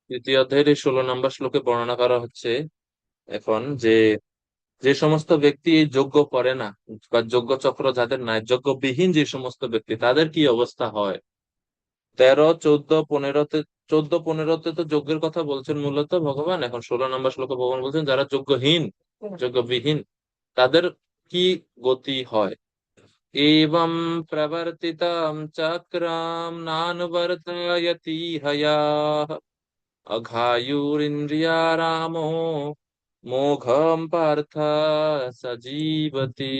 দ্বিতীয় অধ্যায়ের এই 16 নম্বর শ্লোকে বর্ণনা করা হচ্ছে এখন যে যে সমস্ত ব্যক্তি এই যজ্ঞ করে না বা যজ্ঞ চক্র যাদের নাই, যজ্ঞবিহীন যে সমস্ত ব্যক্তি তাদের কি অবস্থা হয়। 13, 14, 15-তে, 14, 15-তে তো যজ্ঞের কথা বলছেন মূলত ভগবান। এখন 16 নম্বর শ্লোকে ভগবান বলছেন যারা যজ্ঞহীন, যজ্ঞবিহীন, তাদের কি গতি হয়। एवं प्रवर्तितं चक्रं नानुवर्तयति हयः अघायुरिन्द्रियारामो मोघं पार्थ सजीवति।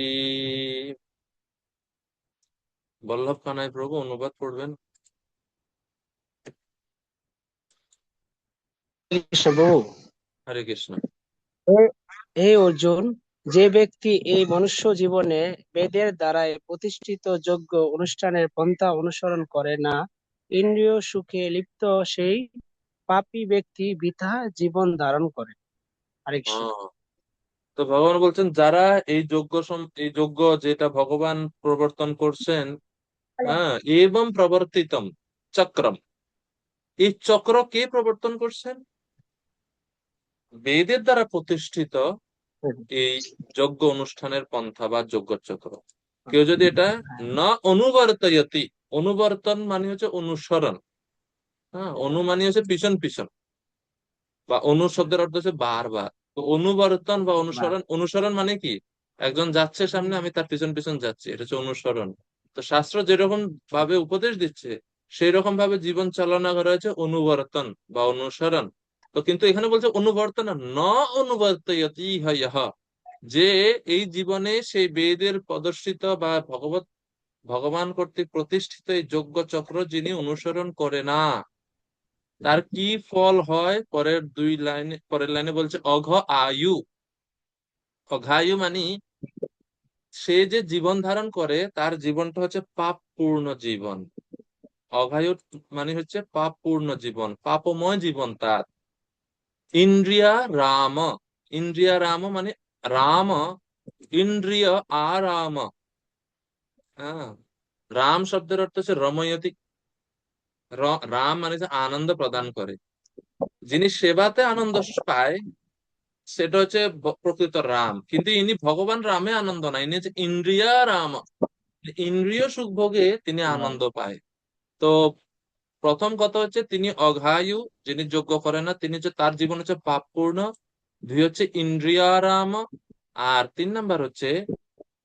বল্লভ কানাই প্রভু অনুবাদ করবেন। কৃষ্ণ প্রভু। হরে কৃষ্ণ। হে হে অর্জুন, যে ব্যক্তি এই মনুষ্য জীবনে বেদের দ্বারাই প্রতিষ্ঠিত যজ্ঞ অনুষ্ঠানের পন্থা অনুসরণ করে না, ইন্দ্রিয় সুখে লিপ্ত, সেই পাপী ব্যক্তি বৃথা জীবন ধারণ করে। হরে কৃষ্ণ। হ্যাঁ, তো ভগবান বলছেন যারা এই এই যজ্ঞ যেটা ভগবান প্রবর্তন করছেন, হ্যাঁ, এবং প্রবর্তিতম চক্রম, এই চক্র কে প্রবর্তন করছেন? বেদের দ্বারা প্রতিষ্ঠিত এই যজ্ঞ অনুষ্ঠানের পন্থা বা যজ্ঞ চক্র। কেউ যদি এটা না অনুবর্তয়তি, অনুবর্তন মানে হচ্ছে অনুসরণ, হ্যাঁ, অনু মানে হচ্ছে পিছন পিছন, বা অনু শব্দের অর্থ হচ্ছে বারবার। তো অনুবর্তন বা অনুসরণ, অনুসরণ মানে কি, একজন যাচ্ছে সামনে, আমি তার পিছন পিছন যাচ্ছি, এটা হচ্ছে অনুসরণ। তো শাস্ত্র যেরকম ভাবে উপদেশ দিচ্ছে সেই রকম ভাবে জীবন চালনা করা হয়েছে অনুবর্তন বা অনুসরণ। তো কিন্তু এখানে বলছে অনুবর্তন ন অনুবর্তয়তি হয়হ, যে এই জীবনে সেই বেদের প্রদর্শিত বা ভগবান কর্তৃক প্রতিষ্ঠিত এই যজ্ঞ চক্র যিনি অনুসরণ করে না, তার কি ফল হয়। পরের লাইনে বলছে অঘ আয়ু। অঘায়ু মানে সে যে জীবন ধারণ করে তার জীবনটা হচ্ছে পাপ পূর্ণ জীবন। অঘায়ু মানে হচ্ছে পাপ পূর্ণ জীবন, পাপময় জীবন তার। ইন্দ্রিয়া রাম, ইন্দ্রিয়া রাম মানে রাম, ইন্দ্রিয় আরাম। হ্যাঁ, রাম শব্দের অর্থ হচ্ছে রময়তি। রাম মানে যে আনন্দ প্রদান করে, যিনি সেবাতে আনন্দ পায় সেটা হচ্ছে প্রকৃত রাম। কিন্তু ইনি ভগবান রামে আনন্দ না, ইনি হচ্ছে ইন্দ্রিয়া রাম, ইন্দ্রিয় সুখ ভোগে তিনি আনন্দ পায়। তো প্রথম কথা হচ্ছে তিনি অঘায়ু, যিনি যজ্ঞ করে না, তিনি হচ্ছে তার জীবন হচ্ছে পাপপূর্ণ। দুই হচ্ছে ইন্দ্রিয়ারাম। আর 3 নাম্বার হচ্ছে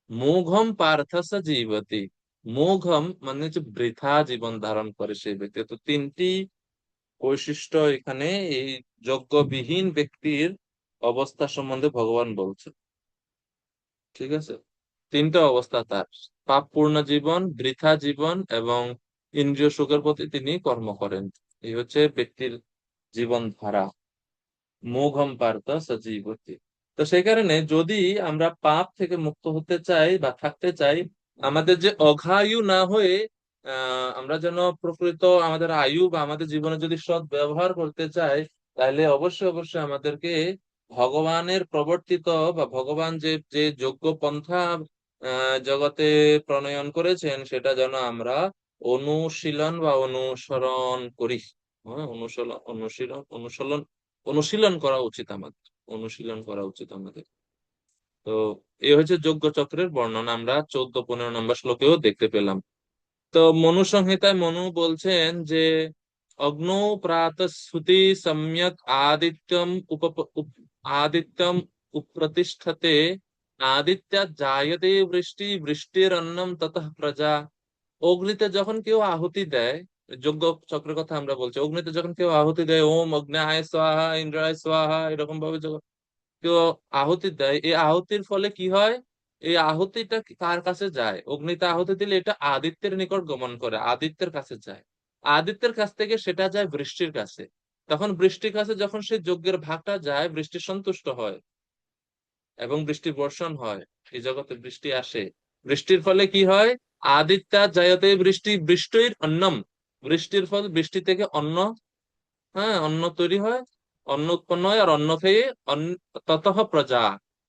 মোঘম পার্থস জীবতি। মোঘম মানে হচ্ছে বৃথা জীবন ধারণ করে সেই ব্যক্তি। তো তিনটি বৈশিষ্ট্য এখানে এই যজ্ঞবিহীন ব্যক্তির অবস্থা সম্বন্ধে ভগবান বলছে। ঠিক আছে, তিনটা অবস্থা তার: পাপ পূর্ণ জীবন, বৃথা জীবন, এবং ইন্দ্রিয় সুখের প্রতি তিনি কর্ম করেন। এই হচ্ছে ব্যক্তির জীবন ধারা। মোঘম পার্থ সজীবতি। তো সেই কারণে যদি আমরা পাপ থেকে মুক্ত হতে চাই বা থাকতে চাই, আমাদের যে অঘায়ু না হয়ে আমরা যেন প্রকৃত আমাদের আয়ু বা আমাদের জীবনে যদি সৎ ব্যবহার করতে চাই, তাহলে অবশ্যই অবশ্যই আমাদেরকে ভগবানের প্রবর্তিত বা ভগবান যে যে যোগ্য পন্থা জগতে প্রণয়ন করেছেন সেটা যেন আমরা অনুশীলন বা অনুসরণ করি। হ্যাঁ, অনুশীলন করা উচিত আমাদের, অনুশীলন করা উচিত আমাদের। তো এই হচ্ছে যজ্ঞ চক্রের বর্ণনা, আমরা 14, 15 নম্বর শ্লোকেও দেখতে পেলাম। তো মনু সংহিতায় মনু বলছেন যে অগ্নৌ প্রাতঃস্ফুতি সম্যক আদিত্যম আদিত্যম উপ্রতিষ্ঠতে আদিত্যা জায়তে বৃষ্টি বৃষ্টিরন্নম ততঃ প্রজা। অগ্নিতে যখন কেউ আহুতি দেয়, যজ্ঞ চক্রের কথা আমরা বলছি, অগ্নিতে যখন কেউ আহুতি দেয়, ওম অগ্নায় স্বাহা ইন্দ্রায় স্বাহা, এরকম ভাবে যখন কেউ আহুতি দেয়, এই আহুতির ফলে কি হয়, এই আহুতিটা কার কাছে যায়, অগ্নিতে আহুতি দিলে এটা আদিত্যের নিকট গমন করে, আদিত্যের কাছে যায়। আদিত্যের কাছ থেকে সেটা যায় বৃষ্টির কাছে। তখন বৃষ্টির কাছে যখন সেই যজ্ঞের ভাগটা যায়, বৃষ্টি সন্তুষ্ট হয় এবং বৃষ্টি বর্ষণ হয়, এই জগতে বৃষ্টি আসে। বৃষ্টির ফলে কি হয়, আদিত্যা জায়তে বৃষ্টি বৃষ্টির অন্নম, বৃষ্টির ফল বৃষ্টি থেকে অন্ন, হ্যাঁ, অন্ন তৈরি হয়, অন্ন উৎপন্ন হয়, আর অন্ন খেয়ে ততঃ প্রজা,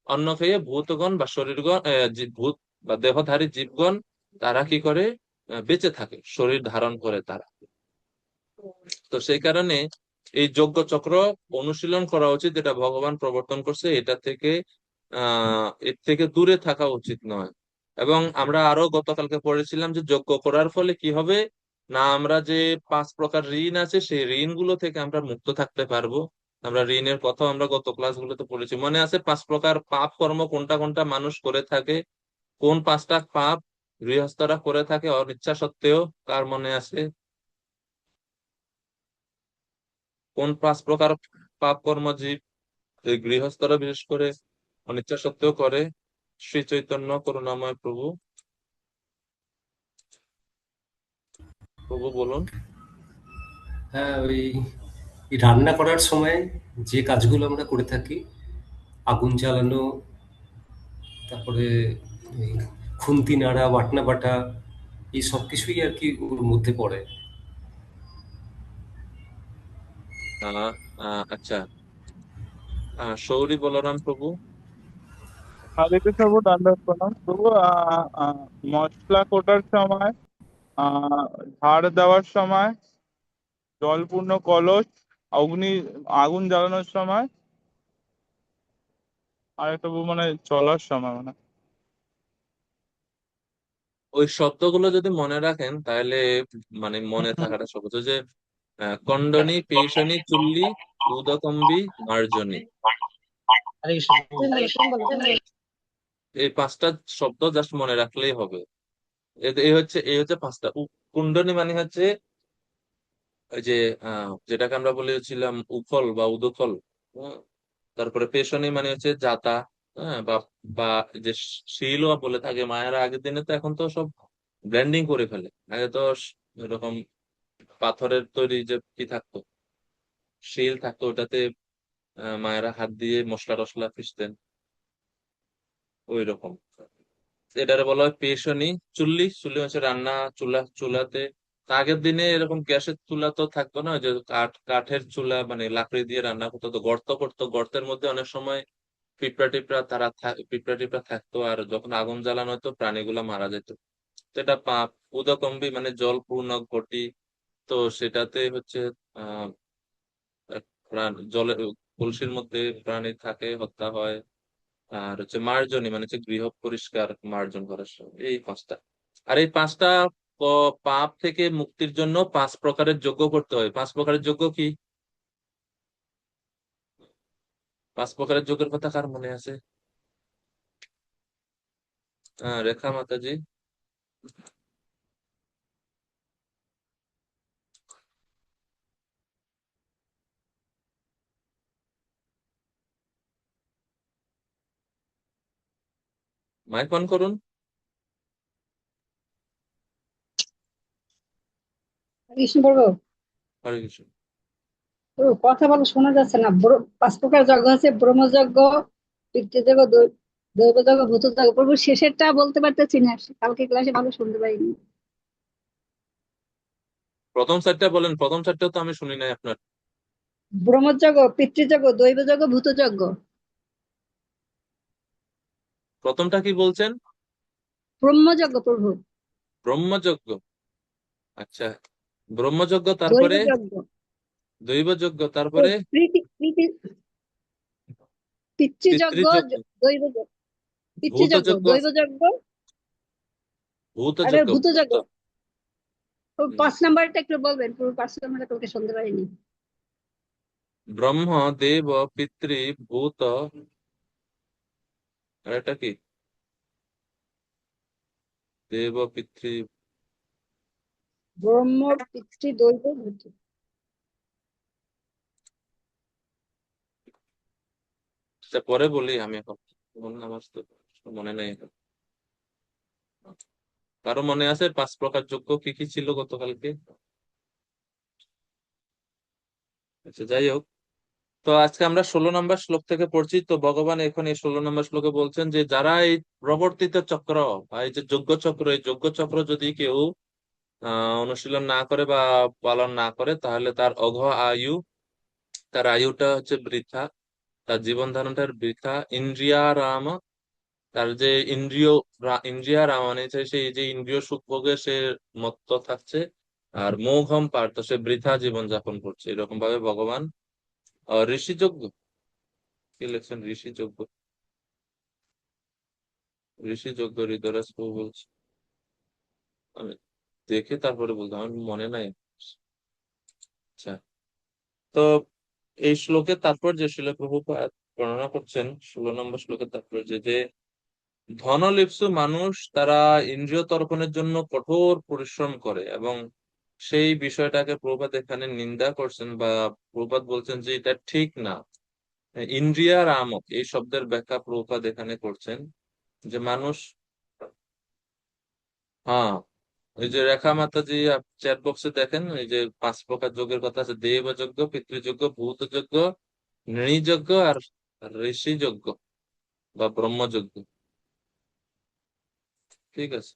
অন্ন খেয়ে ভূতগণ বা শরীরগণ, ভূত বা দেহধারী জীবগণ, তারা কি করে, বেঁচে থাকে, শরীর ধারণ করে তারা। তো সেই কারণে এই যজ্ঞ চক্র অনুশীলন করা উচিত, এটা ভগবান প্রবর্তন করছে, এটা থেকে এর থেকে দূরে থাকা উচিত নয়। এবং আমরা আরো গতকালকে পড়েছিলাম যে যজ্ঞ করার ফলে কি হবে, না আমরা যে 5 প্রকার ঋণ আছে সেই ঋণগুলো থেকে আমরা মুক্ত থাকতে পারবো। আমরা ঋণের কথাও আমরা গত ক্লাসগুলোতে পড়েছি, মনে আছে 5 প্রকার পাপ কর্ম কোনটা কোনটা মানুষ করে থাকে, কোন 5টা পাপ গৃহস্থরা করে থাকে অনিচ্ছা সত্ত্বেও, কার মনে আছে? কোন 5 প্রকার পাপ কর্ম জীব এই গৃহস্থরা বিশেষ করে অনিচ্ছা সত্ত্বেও করে? শ্রী চৈতন্য করুণাময় প্রভু, প্রভু বলুন। হ্যাঁ, ওই এই রান্না করার সময় যে কাজগুলো আমরা করে থাকি, আগুন জ্বালানো, তারপরে এই খুন্তি নাড়া, বাটনা বাটা, এই সব কিছুই আর কি ওর মধ্যে পড়ে। আহ আচ্ছা, সৌরি বলরাম প্রভু। হরে কৃষ্ণ প্রভু, দণ্ডবত প্রণাম প্রভু। মশলা কোটার সময়, আহ ঝাড় দেওয়ার সময়, জলপূর্ণ কলস, অগ্নি আগুন জ্বালানোর সময়, আর একটা প্রভু মানে চলার সময় মানে। ওই শব্দগুলো যদি মনে রাখেন তাহলে মানে মনে হুম। থাকাটা সহজ। ওই যে কন্ডনী, পেশনী, চুল্লি, উদকম্বী, মার্জনী, হরে কৃষ্ণ। এই 5টা শব্দ জাস্ট মনে রাখলেই হবে। এই হচ্ছে 5টা। কুণ্ডনী মানে হচ্ছে ওই যে যেটাকে আমরা বলেছিলাম উখল বা উদুখল। হ্যাঁ? তারপরে পেশনী মানে হচ্ছে জাতা। হ্যাঁ, বা বা যে শিলও বলে থাকে মায়েরা আগের দিনে, তো এখন তো সব ব্লেন্ডিং করে ফেলে। আগে তো এরকম পাথরের তৈরি যে কি থাকতো, শিল থাকতো, ওটাতে মায়েরা হাত দিয়ে মশলা টশলা পিষতেন, ওই রকম। এটারে বলা হয় পেশনি। চুল্লি, চুল্লি হচ্ছে রান্না চুলা, চুলাতে। তা আগের দিনে এরকম গ্যাসের চুলা তো থাকতো না, ওই যে কাঠের চুলা, মানে লাকড়ি দিয়ে রান্না করতো, তো গর্ত করতো, গর্তের মধ্যে অনেক সময় পিঁপড়া টিপড়া পিঁপড়া টিপড়া থাকতো, আর যখন আগুন জ্বালানো হতো প্রাণীগুলা মারা যেত। তো এটা পাপ। উদকম্বী মানে জল পূর্ণ ঘটি, তো সেটাতে হচ্ছে আহ জলের কলসির মধ্যে প্রাণী থাকে, হত্যা হয়। আর হচ্ছে মার্জনী মানে হচ্ছে গৃহ পরিষ্কার, মার্জন করার সময়। এই 5টা। আর এই 5টা পাপ থেকে মুক্তির জন্য 5 প্রকারের যজ্ঞ করতে হয়। 5 প্রকারের যজ্ঞ কি? 5 প্রকারের যজ্ঞের কথা কার মনে আছে? রেখা মাতাজি। মাইক অন করুন। কৃষ্ণ প্রভু, হরে কৃষ্ণ। প্রভু, কথা বলা শোনা যাচ্ছে না। 5 প্রকার যজ্ঞ আছে: ব্রহ্মযজ্ঞ, পিতৃযজ্ঞ, দৈবযজ্ঞ, ভূতযজ্ঞ। প্রভু, শেষেরটা বলতে পারতেছি না, কালকে ক্লাসে ভালো শুনতে পাইনি। প্রথম সাইডটা বলেন, প্রথম সাইডটা তো আমি শুনি নাই আপনার। ব্রহ্মযজ্ঞ, পিতৃযজ্ঞ, দৈবযজ্ঞ, ভূতযজ্ঞ। প্রথমটা কি বলছেন? ব্রহ্মযজ্ঞ প্রভু। ব্রহ্মযজ্ঞ। আচ্ছা, ব্রহ্মযজ্ঞ, তারপরে দৈবযজ্ঞ দৈবযজ্ঞ, ও তারপরে প্রীতি প্রীতি পিতৃযজ্ঞ, পিতৃযজ্ঞ, দৈবযজ্ঞ, পিতৃযজ্ঞ, ভূতযজ্ঞ আছে, দৈবযজ্ঞ, আর ভূতযজ্ঞ, ভূত। ভূতযজ্ঞ। প্রভু, হুম। 5 নাম্বারটা একটু বলবেন? প্রভু, 5 নাম্বারটা কালকে শুনতে পারিনি। ব্রহ্ম, দেব, পিতৃ, ভূত, আর এটা কি? দেব, পিতৃ। ব্রহ্ম, পিতৃ, দৈব, ভূত। আচ্ছা, পরে বলি আমি এখন, আমার তো মনে নেই এখন। কারো মনে আছে 5 প্রকার যজ্ঞ কি কি ছিল গতকালকে? আচ্ছা, যাই হোক। তো আজকে আমরা 16 নম্বর শ্লোক থেকে পড়ছি। তো ভগবান এখন এই 16 নম্বর শ্লোকে বলছেন যে যারা এই প্রবর্তিত চক্র বা এই যে যজ্ঞ চক্র, এই যজ্ঞ চক্র যদি কেউ অনুশীলন না করে বা পালন না করে, তাহলে তার অঘ আয়ু, তার আয়ুটা হচ্ছে বৃথা, তার জীবন ধারণটার বৃথা। ইন্দ্রিয়ারাম, তার যে ইন্দ্রিয়ারাম মানে হচ্ছে সেই যে ইন্দ্রিয় সুখ ভোগে সে মত্ত থাকছে। আর মোঘম পার্থ, সে বৃথা জীবন যাপন করছে, এরকম ভাবে ভগবান ঋষিযজ্ঞ, কি লিখছেন ঋষিযজ্ঞ, ঋষিযজ্ঞ হৃদয়রাজ প্রভু বলছে, আমি দেখে তারপরে বলতাম, আমার মনে নাই। আচ্ছা, তো এই শ্লোকের তাৎপর্য শিল প্রভুপাদ বর্ণনা করছেন 16 নম্বর শ্লোকের তাৎপর্য যে ধনলিপ্সু মানুষ তারা ইন্দ্রিয় তর্পণের জন্য কঠোর পরিশ্রম করে, এবং সেই বিষয়টাকে প্রভুপাদ এখানে নিন্দা করছেন, বা প্রভুপাদ বলছেন যে এটা ঠিক না। ইন্দ্রিয়া রামক এই শব্দের ব্যাখ্যা প্রভুপাদ এখানে করছেন যে মানুষ, হ্যাঁ, ওই যে রেখা মাতাজি চ্যাট বক্সে দেখেন, এই যে 5 প্রকার যজ্ঞের কথা আছে, দেবযজ্ঞ, পিতৃযজ্ঞ, ভূতযজ্ঞ, নৃযজ্ঞ আর ঋষিযজ্ঞ বা ব্রহ্মযজ্ঞ। ঠিক আছে,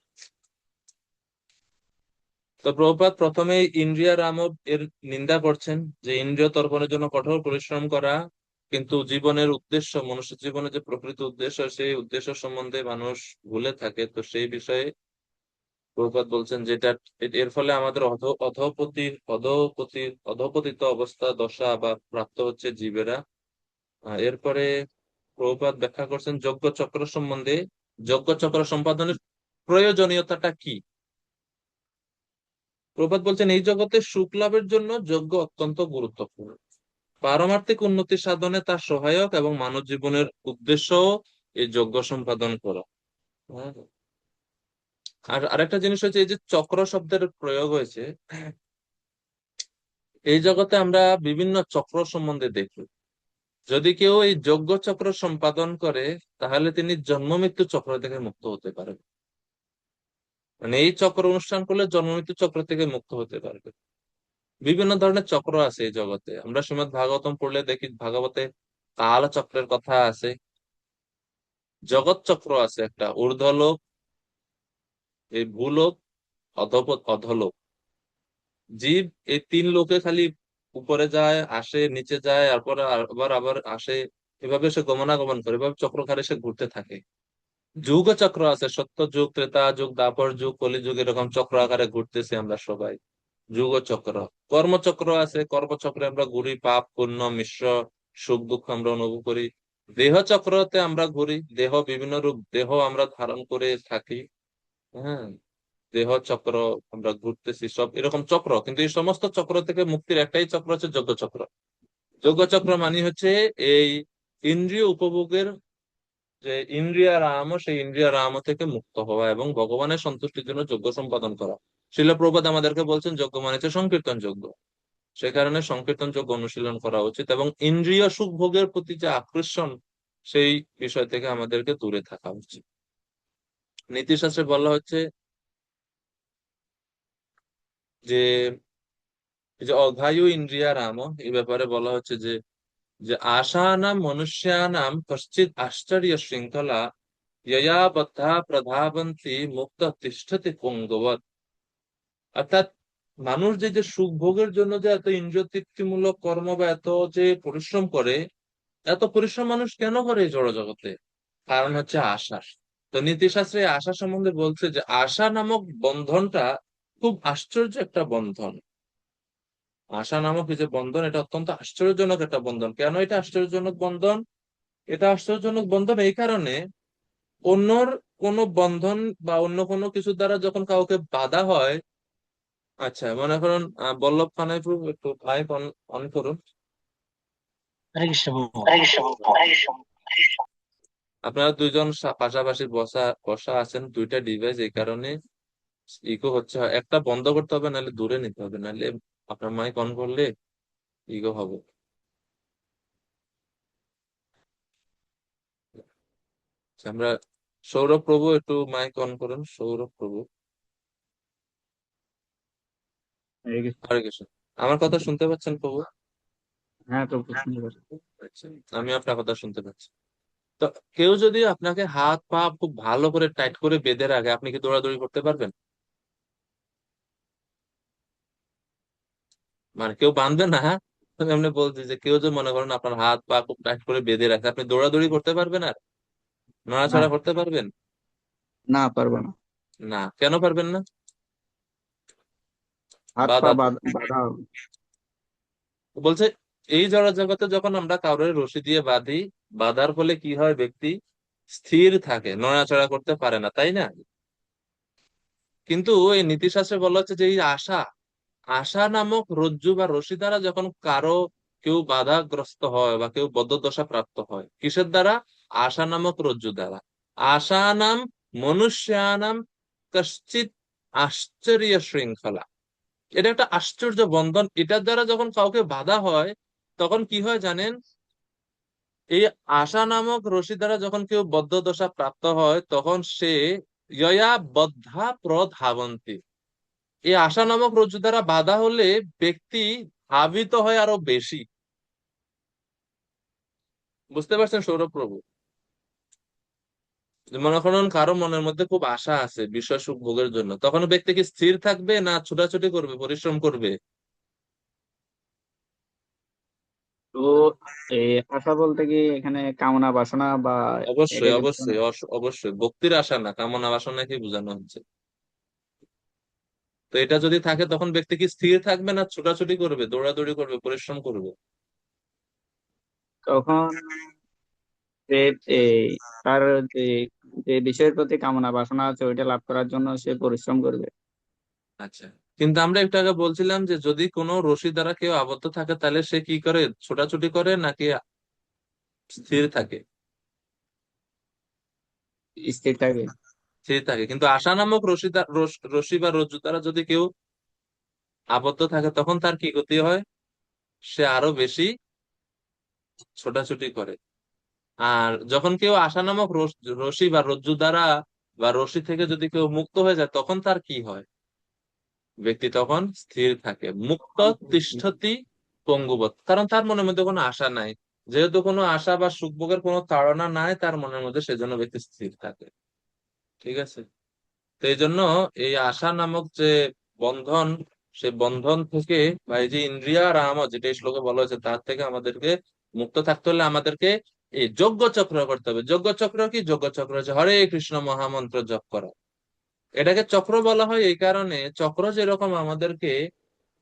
তো প্রভুপাদ প্রথমে ইন্দ্রিয়া রামব এর নিন্দা করছেন যে ইন্দ্রিয় তর্পণের জন্য কঠোর পরিশ্রম করা, কিন্তু জীবনের উদ্দেশ্য, মনুষ্য জীবনের যে প্রকৃত উদ্দেশ্য, সেই উদ্দেশ্য সম্বন্ধে মানুষ ভুলে থাকে। তো সেই বিষয়ে প্রভুপাদ বলছেন যেটা এর ফলে আমাদের অধপতিত অবস্থা দশা বা প্রাপ্ত হচ্ছে জীবেরা। এরপরে প্রভুপাদ ব্যাখ্যা করছেন যজ্ঞ চক্র সম্বন্ধে, যজ্ঞ চক্র সম্পাদনের প্রয়োজনীয়তাটা কি। প্রভুপাদ বলছেন এই জগতে সুখ লাভের জন্য যজ্ঞ অত্যন্ত গুরুত্বপূর্ণ, পারমার্থিক উন্নতি সাধনে তার সহায়ক, এবং মানব জীবনের উদ্দেশ্য এই যজ্ঞ সম্পাদন করা। হ্যাঁ। আর আরেকটা জিনিস হচ্ছে এই যে চক্র শব্দের প্রয়োগ হয়েছে, এই জগতে আমরা বিভিন্ন চক্র সম্বন্ধে দেখি। যদি কেউ এই যজ্ঞ চক্র সম্পাদন করে, তাহলে তিনি জন্ম মৃত্যু চক্র থেকে মুক্ত হতে পারবে। মানে এই চক্র অনুষ্ঠান করলে জন্ম মৃত্যু চক্র থেকে মুক্ত হতে পারবে। বিভিন্ন ধরনের চক্র আছে এই জগতে, আমরা শ্রীমদ্ ভাগবতম পড়লে দেখি, ভাগবতে কাল চক্রের কথা আছে, জগৎ চক্র আছে একটা, ঊর্ধ্বলোক, এই ভূলোক, অধলোক। জীব এই 3 লোকে খালি উপরে যায়, আসে, নিচে যায়, তারপর আবার আবার আসে, এভাবে সে গমনাগমন করে, এভাবে চক্রকারে সে ঘুরতে থাকে। যুগ চক্র আছে, সত্য যুগ, ত্রেতা যুগ, দ্বাপর যুগ, কলিযুগ, এরকম চক্র আকারে ঘুরতেছি আমরা সবাই, যুগ চক্র। কর্মচক্র আছে, কর্মচক্রে আমরা ঘুরি, পাপ পুণ্য মিশ্র সুখ দুঃখ আমরা অনুভব করি। দেহ চক্রতে আমরা ঘুরি, দেহ বিভিন্ন রূপ দেহ আমরা ধারণ করে থাকি। হ্যাঁ, দেহ চক্র, আমরা ঘুরতেছি, সব এরকম চক্র। কিন্তু এই সমস্ত চক্র থেকে মুক্তির একটাই চক্র হচ্ছে যজ্ঞ চক্র। যজ্ঞ চক্র মানে হচ্ছে এই ইন্দ্রিয় উপভোগের যে ইন্দ্রিয় রাম, সেই ইন্দ্রিয় রাম থেকে মুক্ত হওয়া এবং ভগবানের সন্তুষ্টির জন্য যজ্ঞ সম্পাদন করা। শিল প্রভুপাদ আমাদেরকে বলছেন যজ্ঞ মানে হচ্ছে সংকীর্তন যজ্ঞ। সে কারণে সংকীর্তন যজ্ঞ অনুশীলন করা উচিত, এবং ইন্দ্রিয় সুখ ভোগের প্রতি যে আকর্ষণ, সেই বিষয় থেকে আমাদেরকে দূরে থাকা উচিত। নীতিশাস্ত্রে বলা হচ্ছে যে এই যে অঘায়ু ইন্দ্রিয়া রাম, এই ব্যাপারে বলা হচ্ছে যে যে আশানাম মনুষ্যানাম কশ্চিৎ আশ্চর্য শৃঙ্খলা ইয়া বদ্ধা প্রধাবন্তি মুক্ত তিষ্ঠতি পঙ্গবৎ। অর্থাৎ মানুষ যে যে সুখ ভোগের জন্য যে এত ইন্দ্রিয় তৃপ্তিমূলক কর্ম বা এত যে পরিশ্রম করে, এত পরিশ্রম মানুষ কেন করে এই জড় জগতে? কারণ হচ্ছে আশা। তো নীতিশাস্ত্রে এই আশা সম্বন্ধে বলছে যে আশা নামক বন্ধনটা খুব আশ্চর্য একটা বন্ধন। আশা নামক এই যে বন্ধন, এটা অত্যন্ত আশ্চর্যজনক একটা বন্ধন। কেন এটা আশ্চর্যজনক বন্ধন? এটা আশ্চর্যজনক বন্ধন এই কারণে, অন্যর কোনো বন্ধন বা অন্য কোনো কিছু দ্বারা যখন কাউকে বাধা হয়, আচ্ছা মনে করুন বল্লভ কানাই প্রভু একটু মাইক অন অন করুন। হরে কৃষ্ণ প্রভু। আপনারা দুইজন পাশাপাশি বসা বসা আছেন, দুইটা ডিভাইস, এই কারণে ইকো হচ্ছে। একটা বন্ধ করতে হবে, নাহলে দূরে নিতে হবে, নাহলে আপনার মাইক অন করলে ইকো হবে। আচ্ছা, আমরা সৌরভ প্রভু একটু মাইক অন করুন, সৌরভ প্রভু। হরে কৃষ্ণ। আমার কথা শুনতে পাচ্ছেন প্রভু? হ্যাঁ প্রভু, শুনতে পাচ্ছি। আচ্ছা, আমি আপনার কথা শুনতে পাচ্ছি। তো কেউ যদি আপনাকে হাত পা খুব ভালো করে টাইট করে বেঁধে রাখে, আপনি কি দৌড়াদৌড়ি করতে পারবেন? মানে কেউ বাঁধবে না, হ্যাঁ, আমি এমনি বলছি যে কেউ যদি মনে করেন আপনার হাত পা খুব টাইট করে বেঁধে রাখে, আপনি দৌড়াদৌড়ি করতে পারবেন? আর না, নড়াচড়া করতে পারবেন? না পারবো না। না, কেন পারবেন না? হাত পা বাধা বাঁধা হবে। বলছে এই জড়জগতে যখন আমরা কাউরে রশি দিয়ে বাঁধি, বাঁধার ফলে কি হয়, ব্যক্তি স্থির থাকে, নড়াচড়া করতে পারে না, তাই না? কিন্তু এই নীতিশাস্ত্রে বলা হচ্ছে যে এই আশা, আশা নামক রজ্জু বা রশি দ্বারা যখন কারো কেউ বাধাগ্রস্ত হয় বা কেউ বদ্ধদশা প্রাপ্ত হয়, কিসের দ্বারা? আশা নামক রজ্জু দ্বারা। আশা নাম মনুষ্যানাম কশ্চিৎ আশ্চর্য শৃঙ্খলা। এটা একটা আশ্চর্য বন্ধন, এটার দ্বারা যখন কাউকে বাধা হয় তখন কি হয় জানেন? এই আশা নামক রশি দ্বারা যখন কেউ বদ্ধ দশা প্রাপ্ত হয় তখন সে ইয়া বদ্ধা প্রধাবন্তি। এই আশা নামক রজ্জু দ্বারা বাধা হলে ব্যক্তি ধাবিত হয় আরো বেশি। বুঝতে পারছেন সৌরভ প্রভু? যে মনে করেন কারো মনের মধ্যে খুব আশা আছে বিষয় সুখ ভোগের জন্য, তখন ব্যক্তি কি স্থির থাকবে না ছোটাছুটি করবে, পরিশ্রম করবে? তো এই আশা বলতে কি এখানে কামনা বাসনা বা অবশ্যই এটাকে বোঝানো? অবশ্যই অবশ্যই ভক্তির আশা না, কামনা বাসনাকে বোঝানো হচ্ছে। তো এটা যদি থাকে তখন ব্যক্তি কি স্থির থাকবে না ছোটাছুটি করবে, দৌড়াদৌড়ি করবে, পরিশ্রম করবে? তখন সে এই তার যে যে বিষয়ের প্রতি কামনা বাসনা আছে ওইটা লাভ করার জন্য সে পরিশ্রম করবে। আচ্ছা, কিন্তু আমরা একটু আগে বলছিলাম যে যদি কোনো রশি দ্বারা কেউ আবদ্ধ থাকে তাহলে সে কি করে, ছোটাছুটি করে নাকি স্থির থাকে? স্থির থাকে। স্থির থাকে। কিন্তু আশা নামক রশি বা রজ্জু দ্বারা যদি কেউ আবদ্ধ থাকে তখন তার কি গতি হয়? সে আরো বেশি ছোটাছুটি করে। আর যখন কেউ আশা নামক রশি বা রজ্জু দ্বারা বা রশি থেকে যদি কেউ মুক্ত হয়ে যায় তখন তার কি হয়? ব্যক্তি তখন স্থির থাকে। মুক্ত তিষ্ঠতি পঙ্গুবৎ, কারণ তার মনের মধ্যে কোনো আশা নাই। যেহেতু কোনো আশা বা সুখভোগের কোনো তাড়না নাই তার মনের মধ্যে, সেজন্য ব্যক্তি স্থির থাকে। ঠিক আছে? তো এই জন্য এই আশা নামক যে বন্ধন, সেই বন্ধন থেকে বা এই যে ইন্দ্রিয়া রাম যেটা এই শ্লোকে বলা হয়েছে তার থেকে আমাদেরকে মুক্ত থাকতে হলে আমাদেরকে এই যজ্ঞ চক্র করতে হবে। যজ্ঞ চক্র কি? যজ্ঞ চক্র হচ্ছে হরে কৃষ্ণ মহামন্ত্র জপ করা। এটাকে চক্র বলা হয় এই কারণে, চক্র যেরকম আমাদেরকে,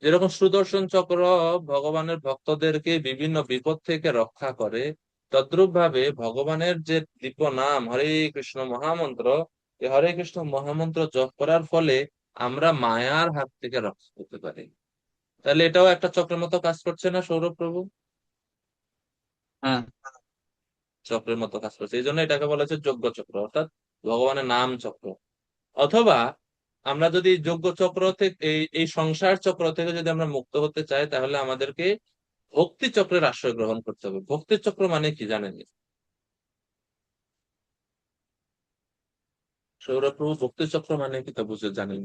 যেরকম সুদর্শন চক্র ভগবানের ভক্তদেরকে বিভিন্ন বিপদ থেকে রক্ষা করে, তদ্রূপ ভাবে ভগবানের যে দিব্য নাম হরে কৃষ্ণ মহামন্ত্র, এই হরে কৃষ্ণ মহামন্ত্র জপ করার ফলে আমরা মায়ার হাত থেকে রক্ষা করতে পারি। তাহলে এটাও একটা চক্রের মতো কাজ করছে না সৌরভ প্রভু? হ্যাঁ। চক্রের মতো কাজ করছে, এই জন্য এটাকে বলা হচ্ছে যজ্ঞ চক্র, অর্থাৎ ভগবানের নাম চক্র। অথবা আমরা যদি যজ্ঞ চক্র থেকে এই এই সংসার চক্র থেকে যদি আমরা মুক্ত হতে চাই তাহলে আমাদেরকে ভক্তি চক্রের আশ্রয় গ্রহণ করতে হবে। ভক্তি চক্র মানে কি জানেন? সৌরভ প্রভু ভক্তি চক্র মানে কি তা বুঝে জানেন?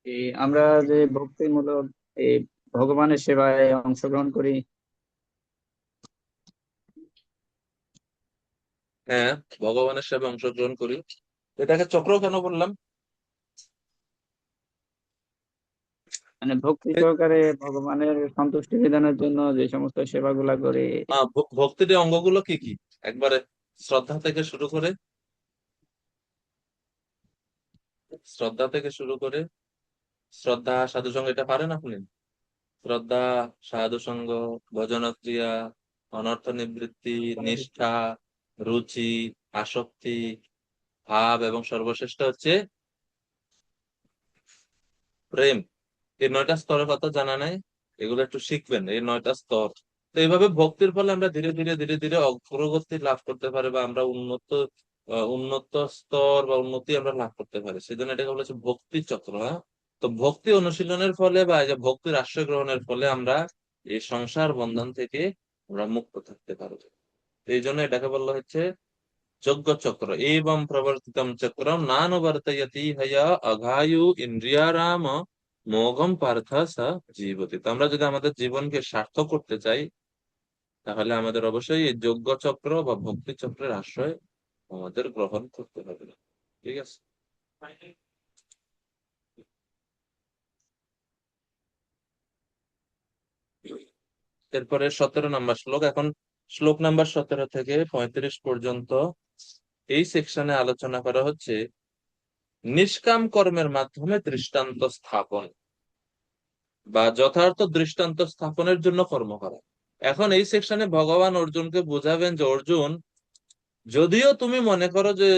এই আমরা যে ভক্তিমূলক এই ভগবানের সেবায় অংশগ্রহণ করি। হ্যাঁ, ভগবানের সেবায় অংশগ্রহণ করি। এটাকে চক্র কেন বললাম? মানে ভক্তি সহকারে ভগবানের সন্তুষ্টি বিধানের জন্য যে সমস্ত সেবাগুলা করে। ভক্তির এই অঙ্গগুলো কি কি একবারে শ্রদ্ধা থেকে শুরু করে, শ্রদ্ধা থেকে শুরু করে শ্রদ্ধা সাধু সঙ্গ, এটা পারেন আপনি? শ্রদ্ধা, সাধু সঙ্গ, ভজন ক্রিয়া, অনর্থ নিবৃত্তি, নিষ্ঠা, রুচি, আসক্তি, ভাব এবং সর্বশ্রেষ্ঠ হচ্ছে প্রেম। এই 9টা স্তরের কথা জানা নাই? এগুলো একটু শিখবেন, এই 9টা স্তর। তো এইভাবে ভক্তির ফলে আমরা ধীরে ধীরে ধীরে ধীরে অগ্রগতি লাভ করতে পারি বা আমরা উন্নত স্তর বা উন্নতি আমরা লাভ করতে পারি। সেজন্য এটাকে বলেছে ভক্তি চক্র। হ্যাঁ, তো ভক্তি অনুশীলনের ফলে বা এই যে ভক্তির আশ্রয় গ্রহণের ফলে আমরা এই সংসার বন্ধন থেকে আমরা মুক্ত থাকতে পারবো। তো এই জন্য এটাকে বলা হচ্ছে যজ্ঞ চক্র। এবং প্রবর্তিতম চক্রম নানুবর্তয়তি হয়া অঘায়ু ইন্দ্রিয়ারাম মোঘম পার্থ স জীবতি। তো আমরা যদি আমাদের জীবনকে সার্থক করতে চাই তাহলে আমাদের অবশ্যই এই যজ্ঞ চক্র বা ভক্তি চক্রের আশ্রয় আমাদের গ্রহণ করতে হবে। ঠিক আছে? এরপরে 17 নম্বর শ্লোক। এখন শ্লোক নাম্বার 17 থেকে 35 পর্যন্ত এই সেকশনে আলোচনা করা হচ্ছে নিষ্কাম কর্মের মাধ্যমে দৃষ্টান্ত স্থাপন বা যথার্থ দৃষ্টান্ত স্থাপনের জন্য কর্ম করা। এখন এই সেকশনে ভগবান অর্জুনকে বোঝাবেন যে অর্জুন, যদিও তুমি মনে করো যে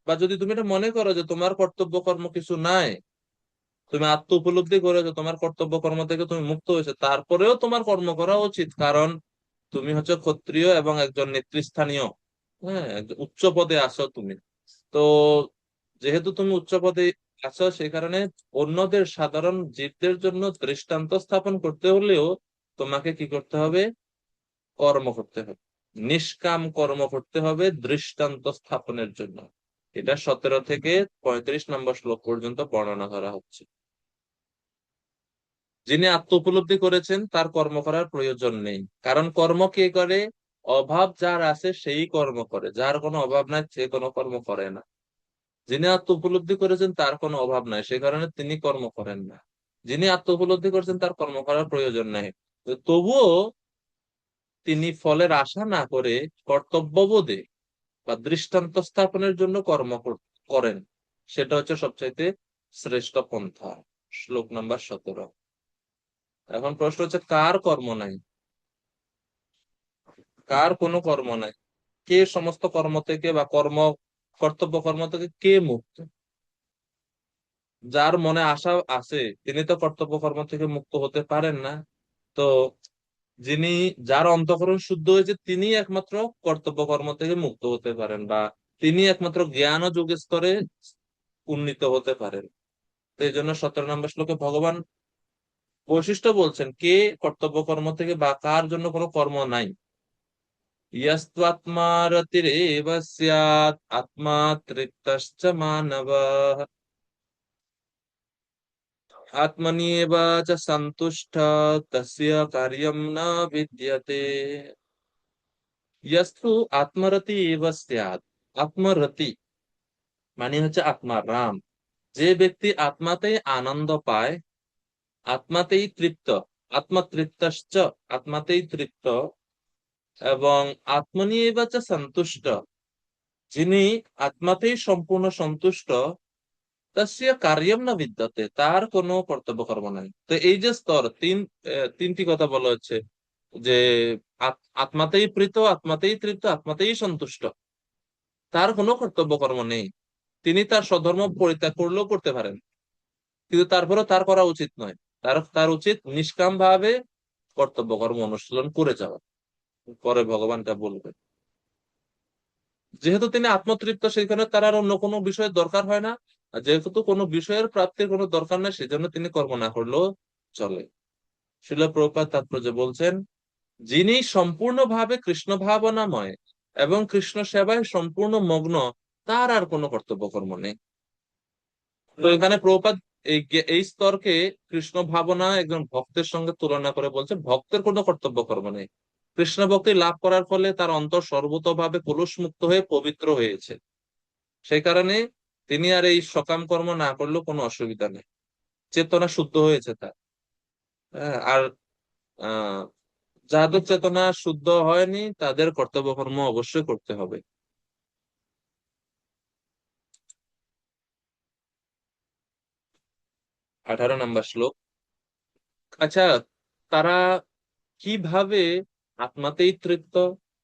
বা যদি তুমি এটা মনে করো যে তোমার কর্তব্য কর্ম কিছু নাই, তুমি আত্ম উপলব্ধি করেছো তোমার কর্তব্য কর্ম থেকে তুমি মুক্ত হয়েছে, তারপরেও তোমার কর্ম করা উচিত, কারণ তুমি হচ্ছে ক্ষত্রিয় এবং একজন নেতৃস্থানীয়, হ্যাঁ, একজন উচ্চ পদে আছো তুমি। তো যেহেতু তুমি উচ্চ পদে আছো, সেই কারণে অন্যদের সাধারণ জীবদের জন্য দৃষ্টান্ত স্থাপন করতে হলেও তোমাকে কি করতে হবে? কর্ম করতে হবে, নিষ্কাম কর্ম করতে হবে দৃষ্টান্ত স্থাপনের জন্য। এটা 17 থেকে 35 নম্বর শ্লোক পর্যন্ত বর্ণনা করা হচ্ছে। যিনি আত্ম উপলব্ধি করেছেন তার কর্ম করার প্রয়োজন নেই, কারণ কর্ম কে করে? অভাব যার আছে সেই কর্ম করে, যার কোনো অভাব নাই সে কোনো কর্ম করে না। যিনি আত্ম উপলব্ধি করেছেন তার কোনো অভাব নাই, সে কারণে তিনি কর্ম করেন না। যিনি আত্ম উপলব্ধি করেছেন তার কর্ম করার প্রয়োজন নাই, তো তবুও তিনি ফলের আশা না করে কর্তব্যবোধে বা দৃষ্টান্ত স্থাপনের জন্য কর্ম করেন। সেটা হচ্ছে সবচাইতে শ্রেষ্ঠ পন্থা। শ্লোক নাম্বার 17। এখন প্রশ্ন হচ্ছে, কার কর্ম নাই? কার কোনো কর্ম নাই? কে সমস্ত কর্ম থেকে বা কর্তব্য কর্ম থেকে কে মুক্ত? যার মনে আশা আছে তিনি তো কর্তব্য কর্ম থেকে মুক্ত হতে পারেন না। তো যিনি, যার অন্তঃকরণ শুদ্ধ হয়েছে তিনি একমাত্র কর্তব্য কর্ম থেকে মুক্ত হতে পারেন, বা তিনি একমাত্র জ্ঞান ও যোগ স্তরে উন্নীত হতে পারেন। তো এই জন্য 17 নম্বর শ্লোকে ভগবান বৈশিষ্ট্য বলছেন কে কর্তব্য কর্ম থেকে বা কার জন্য কোনো কর্ম নাই। ইয়স্ত্বাত্মারতিরেব স্যাৎ আত্মা তৃপ্তশ্চ মানবঃ আত্মন্যেব চ সন্তুষ্টঃ তস্য কার্যং ন বিদ্যতে। ইয়স্তু আত্মরতি এব স্যাৎ। আত্মরতি মানে হচ্ছে আত্মারাম। যে ব্যক্তি আত্মাতেই আনন্দ পায়, আত্মাতেই তৃপ্ত, আত্মতৃপ্তশ্চ, আত্মাতেই তৃপ্ত, এবং আত্মন্যেব চ সন্তুষ্ট, যিনি আত্মাতেই সম্পূর্ণ সন্তুষ্ট, তাস্য কার্যং না বিদ্যতে, তার কোনো কর্তব্য কর্ম নাই। তো এই যে স্তর তিনটি কথা বলা হচ্ছে যে আত্মাতেই প্রীত, আত্মাতেই তৃপ্ত, আত্মাতেই সন্তুষ্ট, তার কোনো কর্তব্য কর্ম নেই। তিনি তার স্বধর্ম পরিত্যাগ করলেও করতে পারেন, কিন্তু তারপরেও তার করা উচিত নয়। তার তার উচিত নিষ্কাম ভাবে কর্তব্য কর্ম অনুশীলন করে যাওয়া। পরে ভগবানটা বলবেন, যেহেতু তিনি আত্মতৃপ্ত সেখানে তার আর অন্য কোনো বিষয়ের দরকার হয় না। আর যেহেতু কোনো বিষয়ের প্রাপ্তির কোনো দরকার নাই, সেজন্য তিনি কর্ম না করলেও চলে। শিল প্রভুপাদ তাৎপর্য বলছেন, যিনি সম্পূর্ণভাবে কৃষ্ণ ভাবনাময় এবং কৃষ্ণ সেবায় সম্পূর্ণ মগ্ন, তার আর কোনো কর্তব্য কর্ম নেই। তো এখানে প্রভুপাদ এই স্তরকে কৃষ্ণ ভাবনা একজন ভক্তের সঙ্গে তুলনা করে বলছে ভক্তের কোনো কর্তব্য কর্ম নেই। কৃষ্ণ ভক্তি লাভ করার ফলে তার অন্তর সর্বতভাবে কলুষ মুক্ত হয়ে পবিত্র হয়েছে, সেই কারণে তিনি আর এই সকাম কর্ম না করলেও কোনো অসুবিধা নেই, চেতনা শুদ্ধ হয়েছে তার। হ্যাঁ, আর আহ যাদের চেতনা শুদ্ধ হয়নি তাদের কর্তব্য কর্ম অবশ্যই করতে হবে। 18 নম্বর শ্লোক। আচ্ছা, তারা কিভাবে আত্মাতেই তৃপ্ত,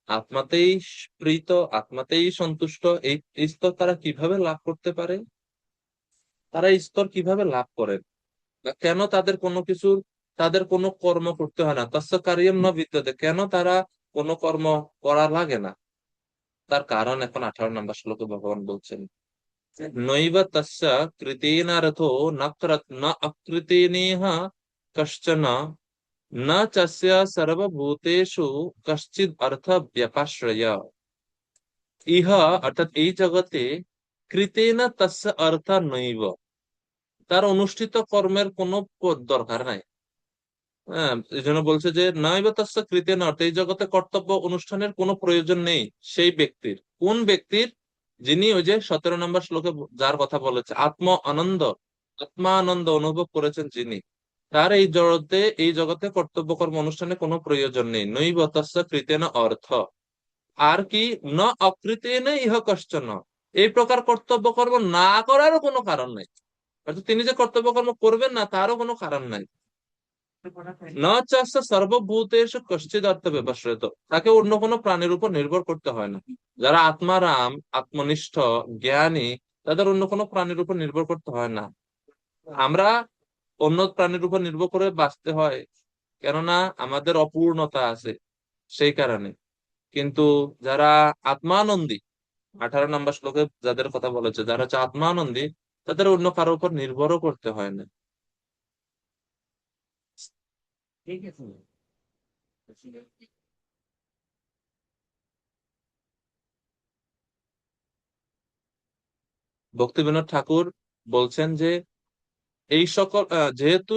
আত্মাতেই প্রীত, আত্মাতেই সন্তুষ্ট, এই স্তর তারা কিভাবে লাভ করতে পারে? তারা এই স্তর কিভাবে লাভ করেন? বা কেন তাদের কোনো কর্ম করতে হয় না? তস্য কার্যং ন বিদ্যতে, কেন তারা কোনো কর্ম করা লাগে না? তার কারণ এখন 18 নম্বর শ্লোকে ভগবান বলছেন, নৈব তস্য কৃতেনারথো ন অকৃতেনেহ কশ্চন ন চস্য সর্বভূতেষু কশ্চিদ অর্থ ব্যপাশ্রয়। ইহ অর্থাৎ এই জগতে কৃতেন তস্য অর্থ নৈব, তার অনুষ্ঠিত কর্মের কোনো দরকার নাই। হ্যাঁ, এই জন্য বলছে যে নৈব তস্য কৃতেন অর্থ, এই জগতে কর্তব্য অনুষ্ঠানের কোনো প্রয়োজন নেই সেই ব্যক্তির। কোন ব্যক্তির? যিনি ওই যে 17 নম্বর শ্লোকে যার কথা বলেছে আত্মা আনন্দ অনুভব করেছেন যিনি, তার এই জগতে কর্তব্য কর্ম অনুষ্ঠানে কোনো প্রয়োজন নেই। নৈব তস্য কৃতেন অর্থ। আর কি? ন অকৃতেন ইহ কশ্চন, এই প্রকার কর্তব্য কর্ম না করারও কোনো কারণ নাই, অর্থাৎ তিনি যে কর্তব্য কর্ম করবেন না তারও কোনো কারণ নাই। ন চাষ সর্বভূতেষু কশ্চিৎ অর্থ ব্যবশ্রিত, তাকে অন্য কোনো প্রাণীর উপর নির্ভর করতে হয় না। যারা আত্মারাম, আত্মনিষ্ঠ, জ্ঞানী, তাদের অন্য কোনো প্রাণীর উপর নির্ভর করতে হয় না। আমরা অন্য প্রাণীর উপর নির্ভর করে বাঁচতে হয়, কেননা আমাদের অপূর্ণতা আছে সেই কারণে। কিন্তু যারা আত্মানন্দী, 18 নম্বর শ্লোকে যাদের কথা বলেছে, যারা হচ্ছে আত্মানন্দী, তাদের অন্য কারোর উপর নির্ভরও করতে হয় না। ঠিক আছে। ভক্তিবিনোদ ঠাকুর বলছেন যে এই সকল যেহেতু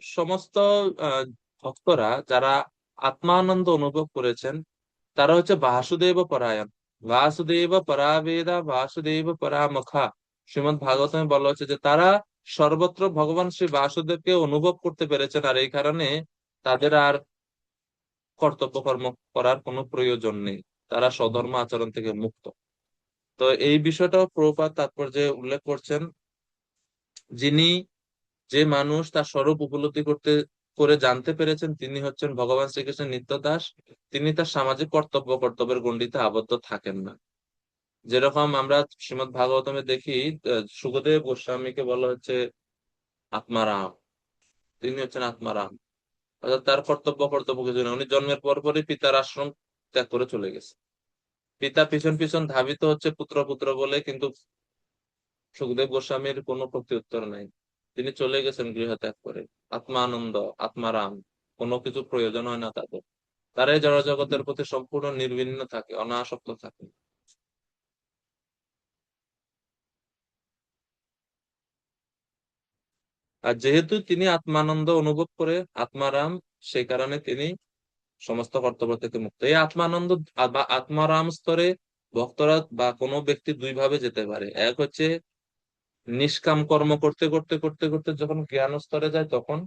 সমস্ত আহ, ভক্তরা যারা আত্মানন্দ অনুভব করেছেন, তারা হচ্ছে বাসুদেব পরায়ণ, বাসুদেব পরাবেদা বাসুদেব পরামখা। শ্রীমদ্ ভাগবতমে বলা হচ্ছে যে তারা সর্বত্র ভগবান শ্রী বাসুদেবকে অনুভব করতে পেরেছেন, আর এই কারণে তাদের আর কর্তব্য কর্ম করার কোনো প্রয়োজন নেই, তারা স্বধর্ম আচরণ থেকে মুক্ত। তো এই বিষয়টাও প্রভুপাদ তাৎপর্যে উল্লেখ করছেন। যিনি, যে মানুষ তার স্বরূপ উপলব্ধি করে জানতে পেরেছেন তিনি হচ্ছেন ভগবান শ্রীকৃষ্ণের নিত্য দাস, তিনি তার সামাজিক কর্তব্যের গণ্ডিতে আবদ্ধ থাকেন না। যেরকম আমরা শ্রীমদ্ ভাগবতমে দেখি, সুখদেব গোস্বামীকে বলা হচ্ছে আত্মারাম, তিনি হচ্ছেন আত্মারাম, অর্থাৎ তার কর্তব্য কিছু না। উনি জন্মের পর পরই পিতার আশ্রম ত্যাগ করে চলে গেছে, পিতা পিছন পিছন ধাবিত হচ্ছে পুত্র পুত্র বলে, কিন্তু সুখদেব গোস্বামীর কোনো প্রত্যুত্তর নাই, তিনি চলে গেছেন গৃহ ত্যাগ করে। আত্মানন্দ, আত্মারাম, কোনো কিছু প্রয়োজন হয় না তাদের, তারাই জড় জগতের প্রতি সম্পূর্ণ নির্বিন্ন থাকে, অনাসক্ত থাকে। আর যেহেতু তিনি আত্মানন্দ অনুভব করে আত্মারাম, সেই কারণে তিনি সমস্ত কর্তব্য থেকে মুক্ত। এই আত্মানন্দ বা আত্মারাম স্তরে ভক্তরা বা কোনো ব্যক্তি দুই ভাবে যেতে পারে। এক হচ্ছে নিষ্কাম কর্ম করতে করতে করতে করতে যখন জ্ঞান স্তরে যায় তখন,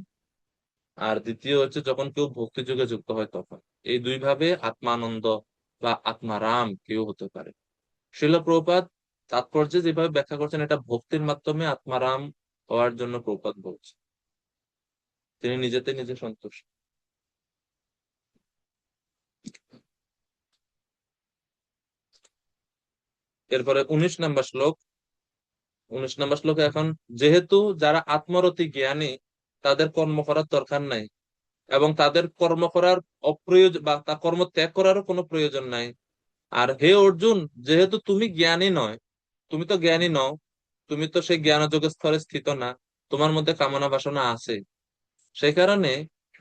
আর দ্বিতীয় হচ্ছে যখন কেউ ভক্তি যোগে যুক্ত হয় তখন। এই দুই ভাবে আত্মানন্দ বা আত্মারাম কেউ হতে পারে। শিল প্রভুপাদ তাৎপর্যে যেভাবে ব্যাখ্যা করছেন, এটা ভক্তির মাধ্যমে আত্মারাম হওয়ার জন্য প্রভুপাদ বলছে, তিনি নিজেতে নিজে সন্তুষ্ট। এরপরে 19 নম্বর শ্লোক। 19 নম্বর শ্লোকে এখন, যেহেতু যারা আত্মরতি জ্ঞানী তাদের কর্ম করার দরকার নাই, এবং তাদের কর্ম করার অপ্রয়োজন বা তা কর্ম ত্যাগ করারও কোনো প্রয়োজন নাই। আর হে অর্জুন, যেহেতু তুমি জ্ঞানী নয়, তুমি তো জ্ঞানী নও, তুমি তো সেই জ্ঞানযোগের স্তরে স্থিত না, তোমার মধ্যে কামনা বাসনা আছে, সেই কারণে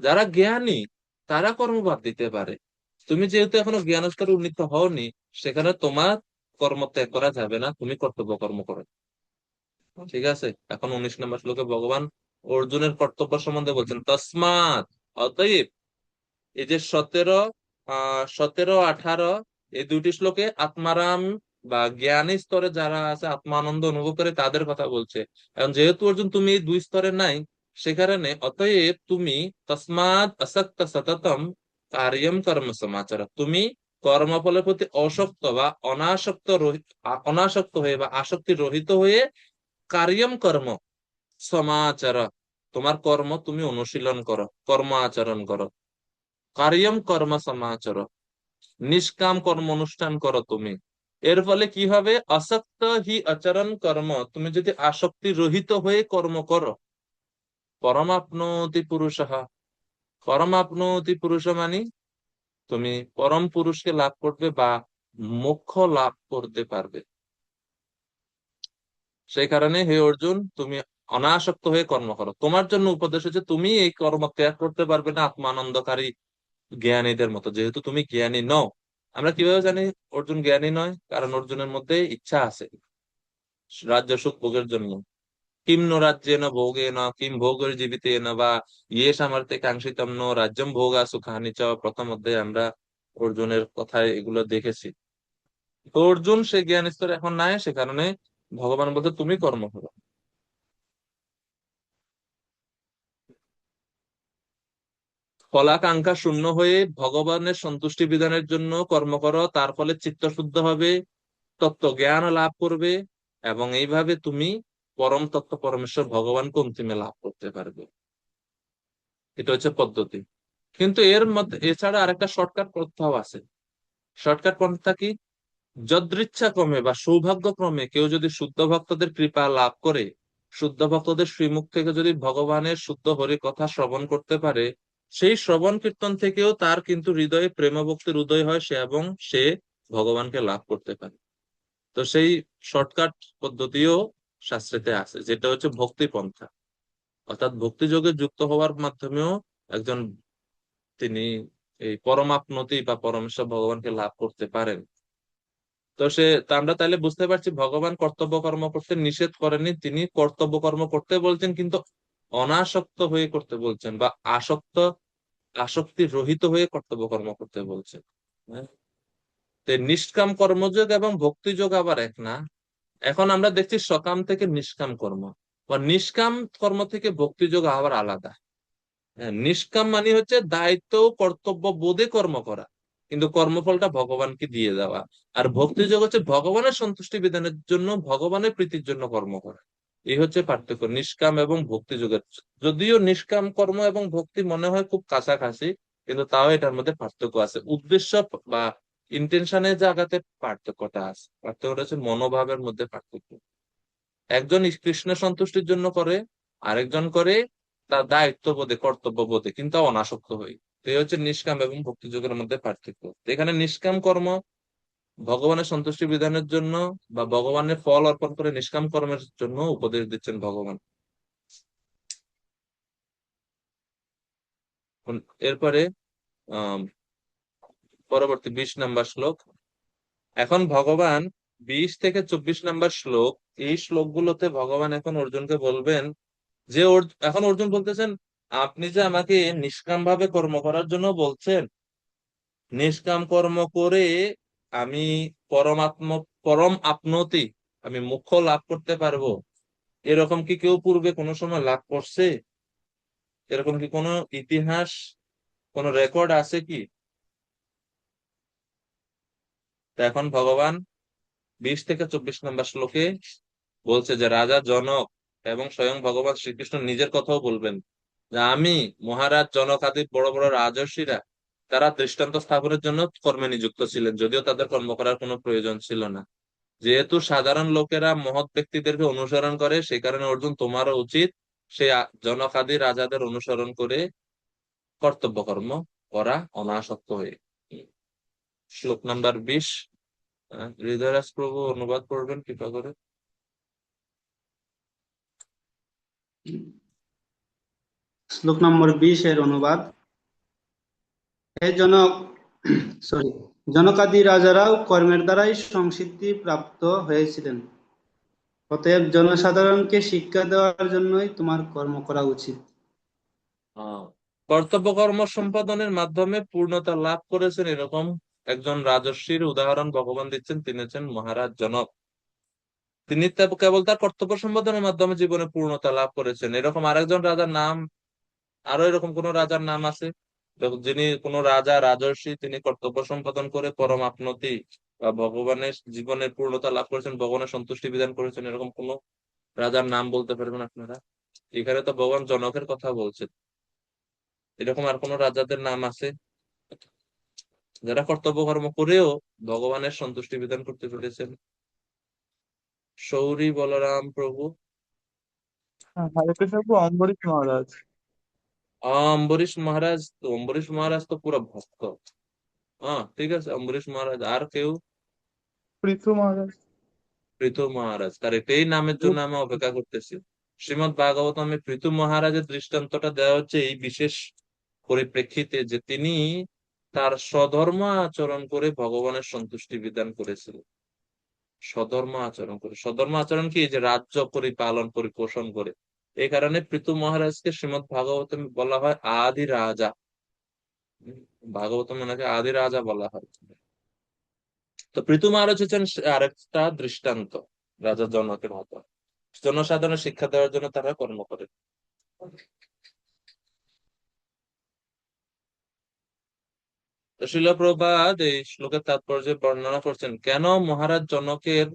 যারা জ্ঞানী তারা কর্মবাদ দিতে পারে। তুমি যেহেতু এখনো জ্ঞান স্তরে উন্নীত হওনি, সেখানে তোমার কর্ম ত্যাগ করা যাবে না, তুমি কর্তব্য কর্ম করো। ঠিক আছে। এখন 19 নম্বর শ্লোকে ভগবান অর্জুনের কর্তব্য সম্বন্ধে বলছেন, তসমাৎ, অতএব। এই যে 17, 18 এই দুইটি শ্লোকে আত্মারাম বা জ্ঞানী স্তরে যারা আছে, আত্মানন্দ অনুভব করে, তাদের কথা বলছে। এখন যেহেতু অর্জুন তুমি এই দুই স্তরে নাই, সে কারণে অতএব তুমি তসমাৎ আসক্ত সততম কার্যম কর্ম সমাচার, তুমি কর্মফলের প্রতি অসক্ত বা অনাসক্ত হয়ে বা আসক্তি রহিত হয়ে কার্যম কর্ম সমাচার, তোমার কর্ম তুমি অনুশীলন করো, কর্ম আচরণ করো। কার্যম কর্ম সমাচার, নিষ্কাম কর্ম অনুষ্ঠান করো তুমি। এর ফলে কি হবে? আসক্ত হি আচরণ কর্ম, তুমি যদি আসক্তি রহিত হয়ে কর্ম করো, পরমাপ্নোতি পুরুষ, পরমাপ্নোতি পুরুষ মানে তুমি পরম পুরুষকে লাভ করবে বা মোক্ষ লাভ করতে পারবে। সেই কারণে হে অর্জুন, তুমি অনাসক্ত হয়ে কর্ম করো। তোমার জন্য উপদেশ হচ্ছে তুমি এই কর্ম ত্যাগ করতে পারবে না আত্মানন্দকারী জ্ঞানীদের মতো, যেহেতু তুমি জ্ঞানী নও। আমরা কিভাবে জানি অর্জুন জ্ঞানী নয়? কারণ অর্জুনের মধ্যে ইচ্ছা আছে রাজ্য সুখ ভোগের জন্য। কিম নো রাজ্যেন ভোগেন কিম ভোগের জীবিতেন বা ইয়ে সামর্থ্যে কাঙ্ক্ষিতম নো রাজ্যম ভোগা সুখানি চ, প্রথম অধ্যায়ে আমরা অর্জুনের কথায় এগুলো দেখেছি। তো অর্জুন সে জ্ঞান স্তরে এখন নাই, সে কারণে ভগবান বলতে তুমি কর্ম করো। ফলাকাঙ্ক্ষা শূন্য হয়ে ভগবানের সন্তুষ্টি বিধানের জন্য কর্ম করো, তার ফলে চিত্ত শুদ্ধ হবে, তত্ত্ব জ্ঞান লাভ করবে, এবং এইভাবে তুমি পরম তত্ত্ব পরমেশ্বর ভগবানকে অন্তিমে লাভ করতে পারবে। এটা হচ্ছে পদ্ধতি। কিন্তু এর মধ্যে এছাড়া আরেকটা শর্টকাট পন্থাও আছে। শর্টকাট পন্থা কি? যদৃচ্ছা ক্রমে বা সৌভাগ্যক্রমে কেউ যদি শুদ্ধ ভক্তদের কৃপা লাভ করে, শুদ্ধ ভক্তদের শ্রীমুখ থেকে যদি ভগবানের শুদ্ধ হরি কথা শ্রবণ করতে পারে, সেই শ্রবণ কীর্তন থেকেও তার কিন্তু হৃদয়ে প্রেম ভক্তির উদয় হয়, এবং সে ভগবানকে লাভ করতে পারে। তো সেই শর্টকাট পদ্ধতিও শাস্ত্রেতে আছে, যেটা হচ্ছে ভক্তি পন্থা। অর্থাৎ ভক্তি যোগে যুক্ত হওয়ার মাধ্যমেও একজন তিনি এই পরমাপ্নতি বা পরমেশ্বর ভগবানকে লাভ করতে পারেন। তো আমরা তাহলে বুঝতে পারছি ভগবান কর্তব্য কর্ম করতে নিষেধ করেননি, তিনি কর্তব্য কর্ম করতে বলছেন, কিন্তু অনাসক্ত হয়ে করতে বলছেন, বা আসক্তি রহিত হয়ে কর্তব্য কর্ম করতে বলছেন। হ্যাঁ? তো এই নিষ্কাম কর্মযোগ এবং ভক্তিযোগ আবার এক না। এখন আমরা দেখছি সকাম থেকে নিষ্কাম কর্ম, বা নিষ্কাম কর্ম থেকে ভক্তিযোগ আবার আলাদা। হ্যাঁ, নিষ্কাম মানে হচ্ছে দায়িত্ব ও কর্তব্য বোধে কর্ম করা, কিন্তু কর্মফলটা ভগবানকে দিয়ে দেওয়া। আর ভক্তিযোগ হচ্ছে ভগবানের সন্তুষ্টি বিধানের জন্য, ভগবানের প্রীতির জন্য কর্ম করা। এই হচ্ছে পার্থক্য নিষ্কাম এবং ভক্তিযোগের। যদিও নিষ্কাম কর্ম এবং ভক্তি মনে হয় খুব কাছাকাছি, কিন্তু তাও এটার মধ্যে পার্থক্য আছে। উদ্দেশ্য বা ইন্টেনশনের জায়গাতে পার্থক্যটা আছে। পার্থক্যটা হচ্ছে মনোভাবের মধ্যে পার্থক্য। একজন কৃষ্ণ সন্তুষ্টির জন্য করে, আরেকজন করে তার দায়িত্ব বোধে কর্তব্য বোধে, কিন্তু অনাসক্ত হই। তো এই হচ্ছে নিষ্কাম এবং ভক্তিযোগের মধ্যে পার্থক্য। তো এখানে নিষ্কাম কর্ম ভগবানের সন্তুষ্টি বিধানের জন্য, বা ভগবানের ফল অর্পণ করে নিষ্কাম কর্মের জন্য উপদেশ দিচ্ছেন ভগবান। এরপরে আহ পরবর্তী 20 নম্বর শ্লোক। এখন ভগবান 20 থেকে 24 নম্বর শ্লোক, এই শ্লোকগুলোতে ভগবান এখন অর্জুনকে বলবেন যে এখন অর্জুন বলতেছেন, আপনি যে আমাকে নিষ্কাম ভাবে কর্ম করার জন্য বলছেন, নিষ্কাম কর্ম করে আমি পরমাত্ম পরম আপনতি, আমি মোক্ষ লাভ করতে পারবো, এরকম কি কেউ পূর্বে কোনো সময় লাভ করছে? এরকম কি কোনো ইতিহাস, কোনো রেকর্ড আছে কি? তো এখন ভগবান 20 থেকে 24 নম্বর শ্লোকে বলছে যে রাজা জনক এবং স্বয়ং ভগবান শ্রীকৃষ্ণ নিজের কথাও বলবেন যে আমি মহারাজ জনক আদি বড় বড় রাজর্ষিরা তারা দৃষ্টান্ত স্থাপনের জন্য কর্মে নিযুক্ত ছিলেন, যদিও তাদের কর্ম করার কোনো প্রয়োজন ছিল না। যেহেতু সাধারণ লোকেরা মহৎ ব্যক্তিদেরকে অনুসরণ করে, সেই কারণে অর্জুন তোমারও উচিত সেই জনক আদি রাজাদের অনুসরণ করে কর্তব্য কর্ম করা অনাসক্ত হয়ে। শ্লোক নাম্বার 20, হৃদয়রাজ প্রভু অনুবাদ করবেন কৃপা করে। শ্লোক নম্বর 20 এর অনুবাদ। হে জনক, জনকাদি রাজারাও কর্মের দ্বারাই সংসিদ্ধি প্রাপ্ত হয়েছিলেন, অতএব জনসাধারণকে শিক্ষা দেওয়ার জন্যই তোমার কর্ম করা উচিত। কর্তব্য কর্ম সম্পাদনের মাধ্যমে পূর্ণতা লাভ করেছেন এরকম একজন রাজর্ষির উদাহরণ ভগবান দিচ্ছেন, তিনি হচ্ছেন মহারাজ জনক। তিনি কেবল তার কর্তব্য সম্পাদনের মাধ্যমে জীবনে পূর্ণতা লাভ করেছেন। এরকম আরেকজন রাজার নাম, আরো এরকম কোন রাজার নাম আছে যিনি কোন রাজা রাজর্ষি তিনি কর্তব্য সম্পাদন করে পরম আপনতি বা ভগবানের জীবনের পূর্ণতা লাভ করেছেন, ভগবানের সন্তুষ্টি বিধান করেছেন, এরকম কোন রাজার নাম বলতে পারবেন আপনারা? এখানে তো ভগবান জনকের কথা বলছেন। এরকম আর কোন রাজাদের নাম আছে যারা কর্তব্য কর্ম করেও ভগবানের সন্তুষ্টি বিধান করতে পেরেছেন? সৌরি বলরাম প্রভু। হরে কৃষ্ণ প্রভু, অম্বরীশ মহারাজ। অম্বরীশ মহারাজ তো পুরো ভক্ত। হ্যাঁ ঠিক আছে, অম্বরীশ মহারাজ। আর কেউ? পৃথু মহারাজ। পৃথু মহারাজ, কারেক্ট। এই নামের জন্য আমি অপেক্ষা করতেছি। শ্রীমদ ভাগবতমে পৃথু মহারাজের দৃষ্টান্তটা দেওয়া হচ্ছে এই বিশেষ পরিপ্রেক্ষিতে যে তিনি তার স্বধর্ম আচরণ করে ভগবানের সন্তুষ্টি বিধান করেছিলেন। স্বধর্ম আচরণ করে, স্বধর্ম আচরণ কি? যে রাজ্য পরিপালন পরিপোষণ করে। এই কারণে পৃথু মহারাজকে শ্রীমদ ভাগবতমে বলা হয় আদি রাজা। ভাগবতমে ওনাকে আদি রাজা বলা হয়। তো পৃথু মহারাজ হচ্ছেন আরেকটা দৃষ্টান্ত রাজা জনকের মতো। জনসাধারণ শিক্ষা দেওয়ার জন্য তারা কর্ম করে। তো শিল প্রভুপাদ এই শ্লোকের তাৎপর্য বর্ণনা করছেন কেন মহারাজ জনকের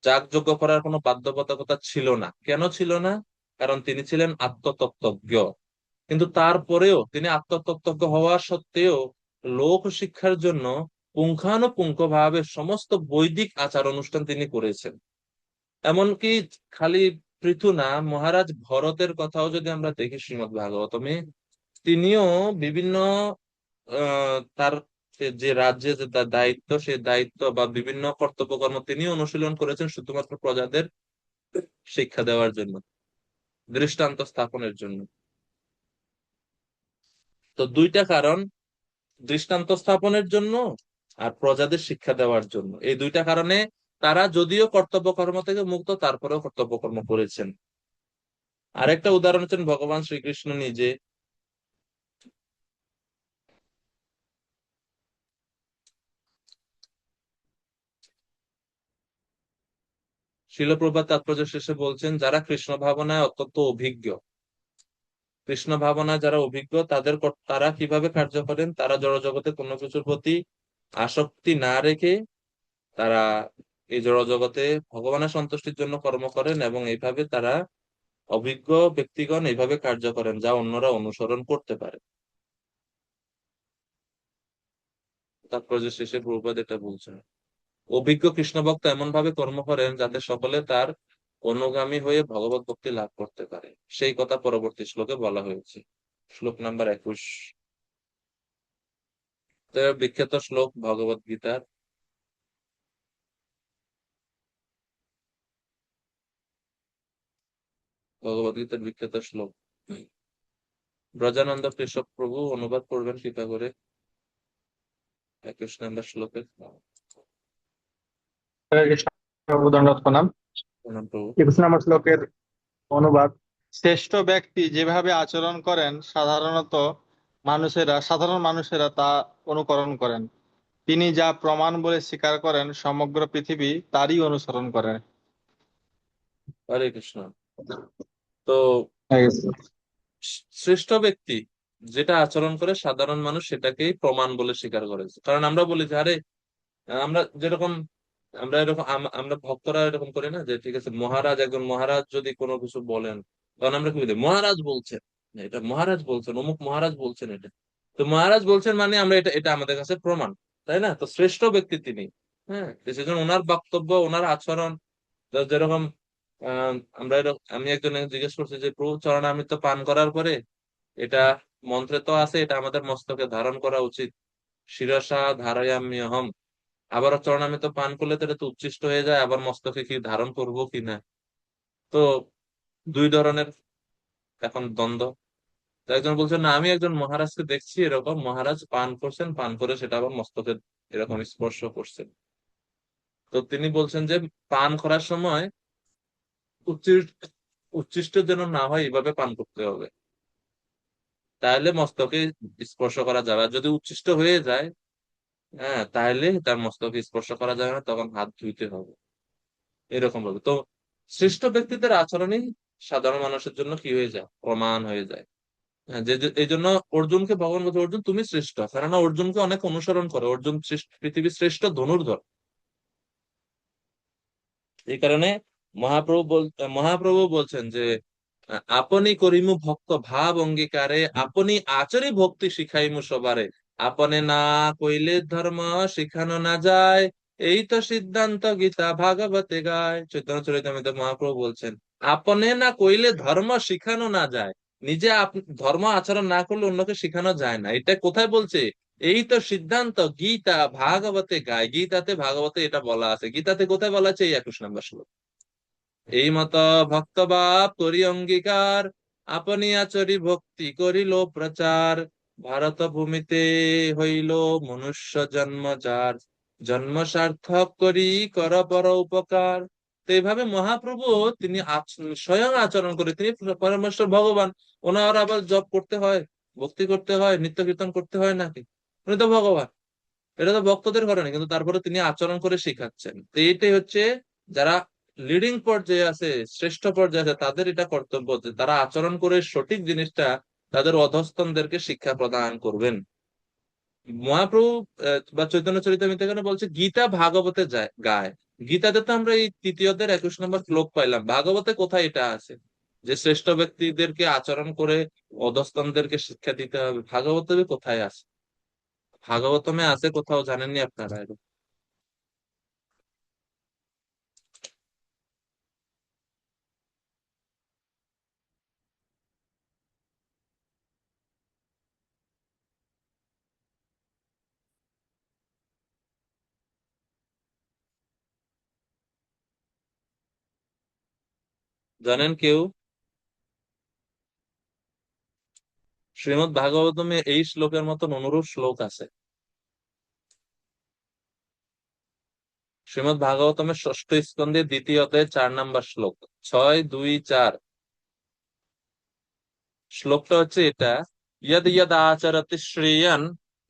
যাগযজ্ঞ করার কোনো বাধ্যবাধকতা ছিল না। কেন ছিল না? কারণ তিনি ছিলেন আত্মতত্ত্বজ্ঞ। কিন্তু তারপরেও তিনি আত্মতত্ত্বজ্ঞ হওয়া সত্ত্বেও লোক শিক্ষার জন্য পুঙ্খানুপুঙ্খভাবে সমস্ত বৈদিক আচার অনুষ্ঠান তিনি করেছেন। এমনকি খালি পৃথু না, মহারাজ ভরতের কথাও যদি আমরা দেখি শ্রীমদ্ ভাগবতমে, তিনিও বিভিন্ন তার যে রাজ্যে যে তার দায়িত্ব, সেই দায়িত্ব বা বিভিন্ন কর্তব্যকর্ম তিনি অনুশীলন করেছেন শুধুমাত্র প্রজাদের শিক্ষা দেওয়ার জন্য, দৃষ্টান্ত স্থাপনের জন্য। তো দুইটা কারণ, দৃষ্টান্ত স্থাপনের জন্য আর প্রজাদের শিক্ষা দেওয়ার জন্য, এই দুইটা কারণে তারা যদিও কর্তব্যকর্ম থেকে মুক্ত তারপরেও কর্তব্যকর্ম করেছেন। আরেকটা উদাহরণ হচ্ছেন ভগবান শ্রীকৃষ্ণ নিজে। শিল প্রভুপাদ তাৎপর্য শেষে বলছেন যারা কৃষ্ণ ভাবনায় অত্যন্ত অভিজ্ঞ, কৃষ্ণ ভাবনায় যারা অভিজ্ঞ তারা কিভাবে কার্য করেন, তারা জড়জগতে কোনো কিছুর প্রতি আসক্তি না রেখে তারা এই জড়জগতে ভগবানের সন্তুষ্টির জন্য কর্ম করেন, এবং এইভাবে তারা অভিজ্ঞ ব্যক্তিগণ এইভাবে কার্য করেন যা অন্যরা অনুসরণ করতে পারে। তাৎপর্য শেষে প্রভুপাদ এটা বলছেন অভিজ্ঞ কৃষ্ণ ভক্ত এমন ভাবে কর্ম করেন যাতে সকলে তার অনুগামী হয়ে ভগবত ভক্তি লাভ করতে পারে। সেই কথা পরবর্তী শ্লোকে বলা হয়েছে, শ্লোক নাম্বার 21। বিখ্যাত শ্লোক ভগবত গীতার, ভগবত গীতার বিখ্যাত শ্লোক। ব্রজানন্দ কেশব প্রভু অনুবাদ করবেন কৃপা করে 21 নম্বর শ্লোকের। হরে কৃষ্ণ, প্রভু দণ্ডবত প্রণাম। প্রণাম প্রভু। 21 নম্বর শ্লোকের অনুবাদ: শ্রেষ্ঠ ব্যক্তি যেভাবে আচরণ করেন সাধারণ মানুষেরা তা অনুকরণ করেন। তিনি যা প্রমাণ বলে স্বীকার করেন সমগ্র পৃথিবী তারই অনুসরণ করে। হরে কৃষ্ণ। তো হয়ে গেছে। শ্রেষ্ঠ ব্যক্তি যেটা আচরণ করে সাধারণ মানুষ সেটাকেই প্রমাণ বলে স্বীকার করেছে। কারণ আমরা বলি যে আরে আমরা যেরকম আমরা ভক্তরা এরকম করি না যে ঠিক আছে মহারাজ, একজন মহারাজ যদি কোনো কিছু বলেন তখন আমরা কি বলি মহারাজ বলছেন, এটা মহারাজ বলছেন, অমুক মহারাজ বলছেন। এটা তো মহারাজ বলছেন মানে আমরা এটা এটা আমাদের কাছে প্রমাণ, তাই না? তো শ্রেষ্ঠ ব্যক্তি তিনি। হ্যাঁ, তো সেজন্য ওনার বক্তব্য, ওনার আচরণ যেরকম আহ আমি একজনকে জিজ্ঞেস করছি যে প্রভু চরণামৃত পান করার পরে এটা মন্ত্রে তো আছে, এটা আমাদের মস্তকে ধারণ করা উচিত, শিরসা ধারয়াম্যহম। আবার চরণামৃত পান করলে তো এটা তো উচ্ছিষ্ট হয়ে যায়, আবার মস্তকে কি ধারণ করব কিনা। তো দুই ধরনের এখন দ্বন্দ্ব। তো একজন বলছেন না, আমি একজন মহারাজকে দেখছি এরকম মহারাজ পান করছেন, পান করে সেটা আবার মস্তকে এরকম স্পর্শ করছেন। তো তিনি বলছেন যে পান করার সময় উচ্ছিষ্ট উচ্ছিষ্ট যেন না হয় এইভাবে পান করতে হবে, তাহলে মস্তকে স্পর্শ করা যাবে। আর যদি উচ্ছিষ্ট হয়ে যায়, হ্যাঁ, তাহলে তার মস্তকে স্পর্শ করা যাবে না, তখন হাত ধুইতে হবে। এরকম ভাবে তো শ্রেষ্ঠ ব্যক্তিদের আচরণই সাধারণ মানুষের জন্য কি হয়ে যায়, প্রমাণ হয়ে যায়। হ্যাঁ, এই জন্য অর্জুনকে ভগবান বলছে অর্জুন তুমি শ্রেষ্ঠ, কেননা অর্জুনকে অনেক অনুসরণ করে, অর্জুন পৃথিবীর শ্রেষ্ঠ ধনুর্ধর। এই কারণে মহাপ্রভু বলছেন যে আপনি করিমু ভক্ত ভাব অঙ্গীকারে, আপনি আচরি ভক্তি শিখাইমু সবারে, আপনে না কইলে ধর্ম শিখানো না যায়, এই তো সিদ্ধান্ত গীতা ভাগবতে গায়। চৈতন্য চরিতামৃতে মহাপ্রভু বলছেন আপনে না কইলে ধর্ম শিখানো না যায়, নিজে ধর্ম আচরণ না করলে অন্যকে শিখানো যায় না। এটা কোথায় বলছে? এই তো সিদ্ধান্ত গীতা ভাগবতে গায়। গীতাতে ভাগবতে এটা বলা আছে। গীতাতে কোথায় বলা আছে? এই 21 নম্বর শ্লোক। এই মত ভক্তভাব করি অঙ্গীকার, আপনি আচরি ভক্তি করিল প্রচার, ভারত ভূমিতে হইল মনুষ্য জন্ম যার, জন্ম সার্থক করি কর পর উপকার। তো এইভাবে মহাপ্রভু তিনি স্বয়ং আচরণ করে, তিনি পরমেশ্বর ভগবান। ওনার আবার জপ করতে হয়, ভক্তি করতে হয়, নিত্য কীর্তন করতে হয় নাকি? উনি তো ভগবান। এটা তো ভক্তদের ঘরে নেই, কিন্তু তারপরে তিনি আচরণ করে শিখাচ্ছেন। তো এইটাই হচ্ছে যারা লিডিং পর্যায়ে আছে, শ্রেষ্ঠ পর্যায়ে আছে, তাদের এটা কর্তব্য যে তারা আচরণ করে সঠিক জিনিসটা তাদের অধস্তনদেরকে শিক্ষা প্রদান করবেন। মহাপ্রভু বা চৈতন্য চরিতামৃতে এখানে বলছে গীতা ভাগবতে যায় গায়। গীতাতে তো আমরা এই তৃতীয় অধ্যায়ের 21 নম্বর শ্লোক পাইলাম, ভাগবতে কোথায় এটা আছে যে শ্রেষ্ঠ ব্যক্তিদেরকে আচরণ করে অধস্তনদেরকে শিক্ষা দিতে হবে? ভাগবতে কোথায় আছে? ভাগবতমে আছে কোথাও, জানেননি আপনারা? জানেন কেউ? শ্রীমদ্ ভাগবতমে এই শ্লোকের মতন অনুরূপ শ্লোক আছে। শ্রীমদ্ ভাগবতমের ষষ্ঠ স্কন্ধে দ্বিতীয় অধ্যায়ে 4 নম্বর শ্লোক, 6-2-4। শ্লোকটা হচ্ছে এটা, ইয়দ ইয়দ আচরতি শ্রেয়ান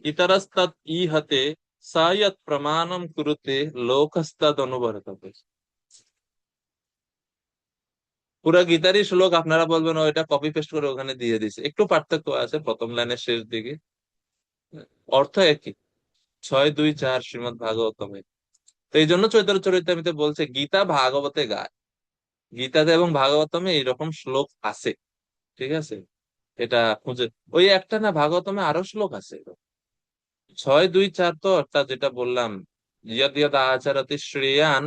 ইতরস্তৎ ইহতে সা ইয়ৎ প্রমাণম কুরুতে লোকস্তদ অনুবর্ততে। পুরা গীতারই শ্লোক, আপনারা বলবেন ও এটা কপি পেস্ট করে ওখানে দিয়ে দিছে। একটু পার্থক্য আছে প্রথম লাইনের শেষ দিকে, অর্থ একই। 6-2-4 শ্রীমদ্ ভাগবতমে। তো এই জন্য চৈতন্য চরিতামৃতে বলছে গীতা ভাগবতে গায়। গীতাতে এবং ভাগবতমে এইরকম শ্লোক আছে, ঠিক আছে? এটা খুঁজে, ওই একটা না, ভাগবতমে আরো শ্লোক আছে। 6-2-4 তো অর্থাৎ যেটা বললাম, ইয়দ ইয়দ আচরতি শ্রেয়ান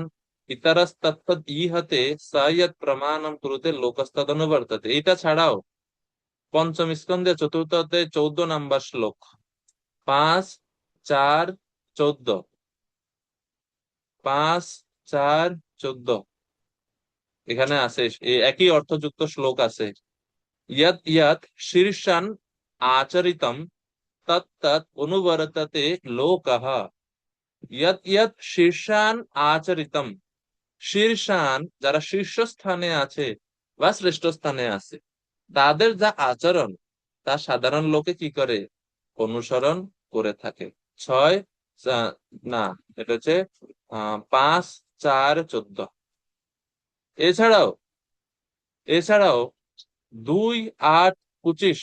ইতরস্তৎ ইহতে সা ইয়ৎ প্রমাণম কুরুতে লোকস্তদ অনুবর্ততে। এটা ছাড়াও পঞ্চম স্কন্ধে 4th অধ্যায়ে 14 নম্বর শ্লোক, 5-4-14, 5-4-14 এখানে আছে, এই একই অর্থযুক্ত শ্লোক আছে। ইয়ৎ ইয়ৎ শীর্ষান আচরিতম তৎ তৎ অনুবর্ততে লোকঃ। ইয়ৎ ইয়ৎ শীর্ষান আচরিতম, শীর্ষান যারা শীর্ষস্থানে আছে বা শ্রেষ্ঠ স্থানে আছে, তাদের যা আচরণ তা সাধারণ লোকে কি করে? অনুসরণ করে থাকে। 6 না, এটা হচ্ছে 5-4-14। এছাড়াও এছাড়াও 2-8-25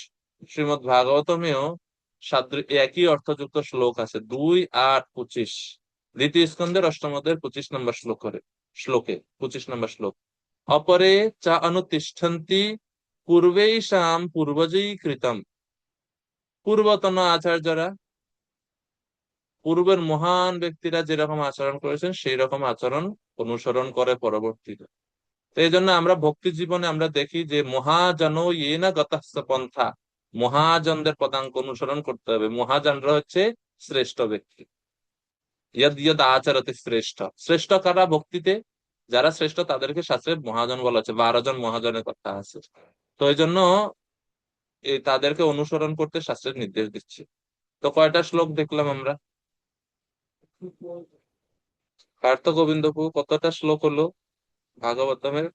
শ্রীমদ্ ভাগবতমেও একই অর্থযুক্ত শ্লোক আছে। 2-8-25 দ্বিতীয় স্কন্ধের অষ্টম অধ্যায়ের 25 নম্বর শ্লোকে 25 নম্বর শ্লোক, অপরে চা অনুতিষ্ঠন্তি পূর্বেষাম পূর্বজৈ কৃতম। পূর্বতন আচার্যরা, পূর্বের মহান ব্যক্তিরা যেরকম আচরণ করেছেন সেই রকম আচরণ অনুসরণ করে পরবর্তীতে। তো এই জন্য আমরা ভক্তি জীবনে আমরা দেখি যে মহাজন ইয়েনা গতঃ পন্থা, মহাজনদের পদাঙ্ক অনুসরণ করতে হবে। মহাজনরা হচ্ছে শ্রেষ্ঠ ব্যক্তি। ইয়দ ইয়দ আচরতি শ্রেষ্ঠ, শ্রেষ্ঠ কারা ভক্তিতে? যারা শ্রেষ্ঠ তাদেরকে শাস্ত্রে মহাজন বলা হচ্ছে, 12 জন মহাজনের কথা আছে। তো এই জন্য তাদেরকে অনুসরণ করতে শাস্ত্রের নির্দেশ দিচ্ছে। তো কয়টা শ্লোক দেখলাম আমরা? পার্থ গোবিন্দপু, কতটা শ্লোক হলো ভাগবতমের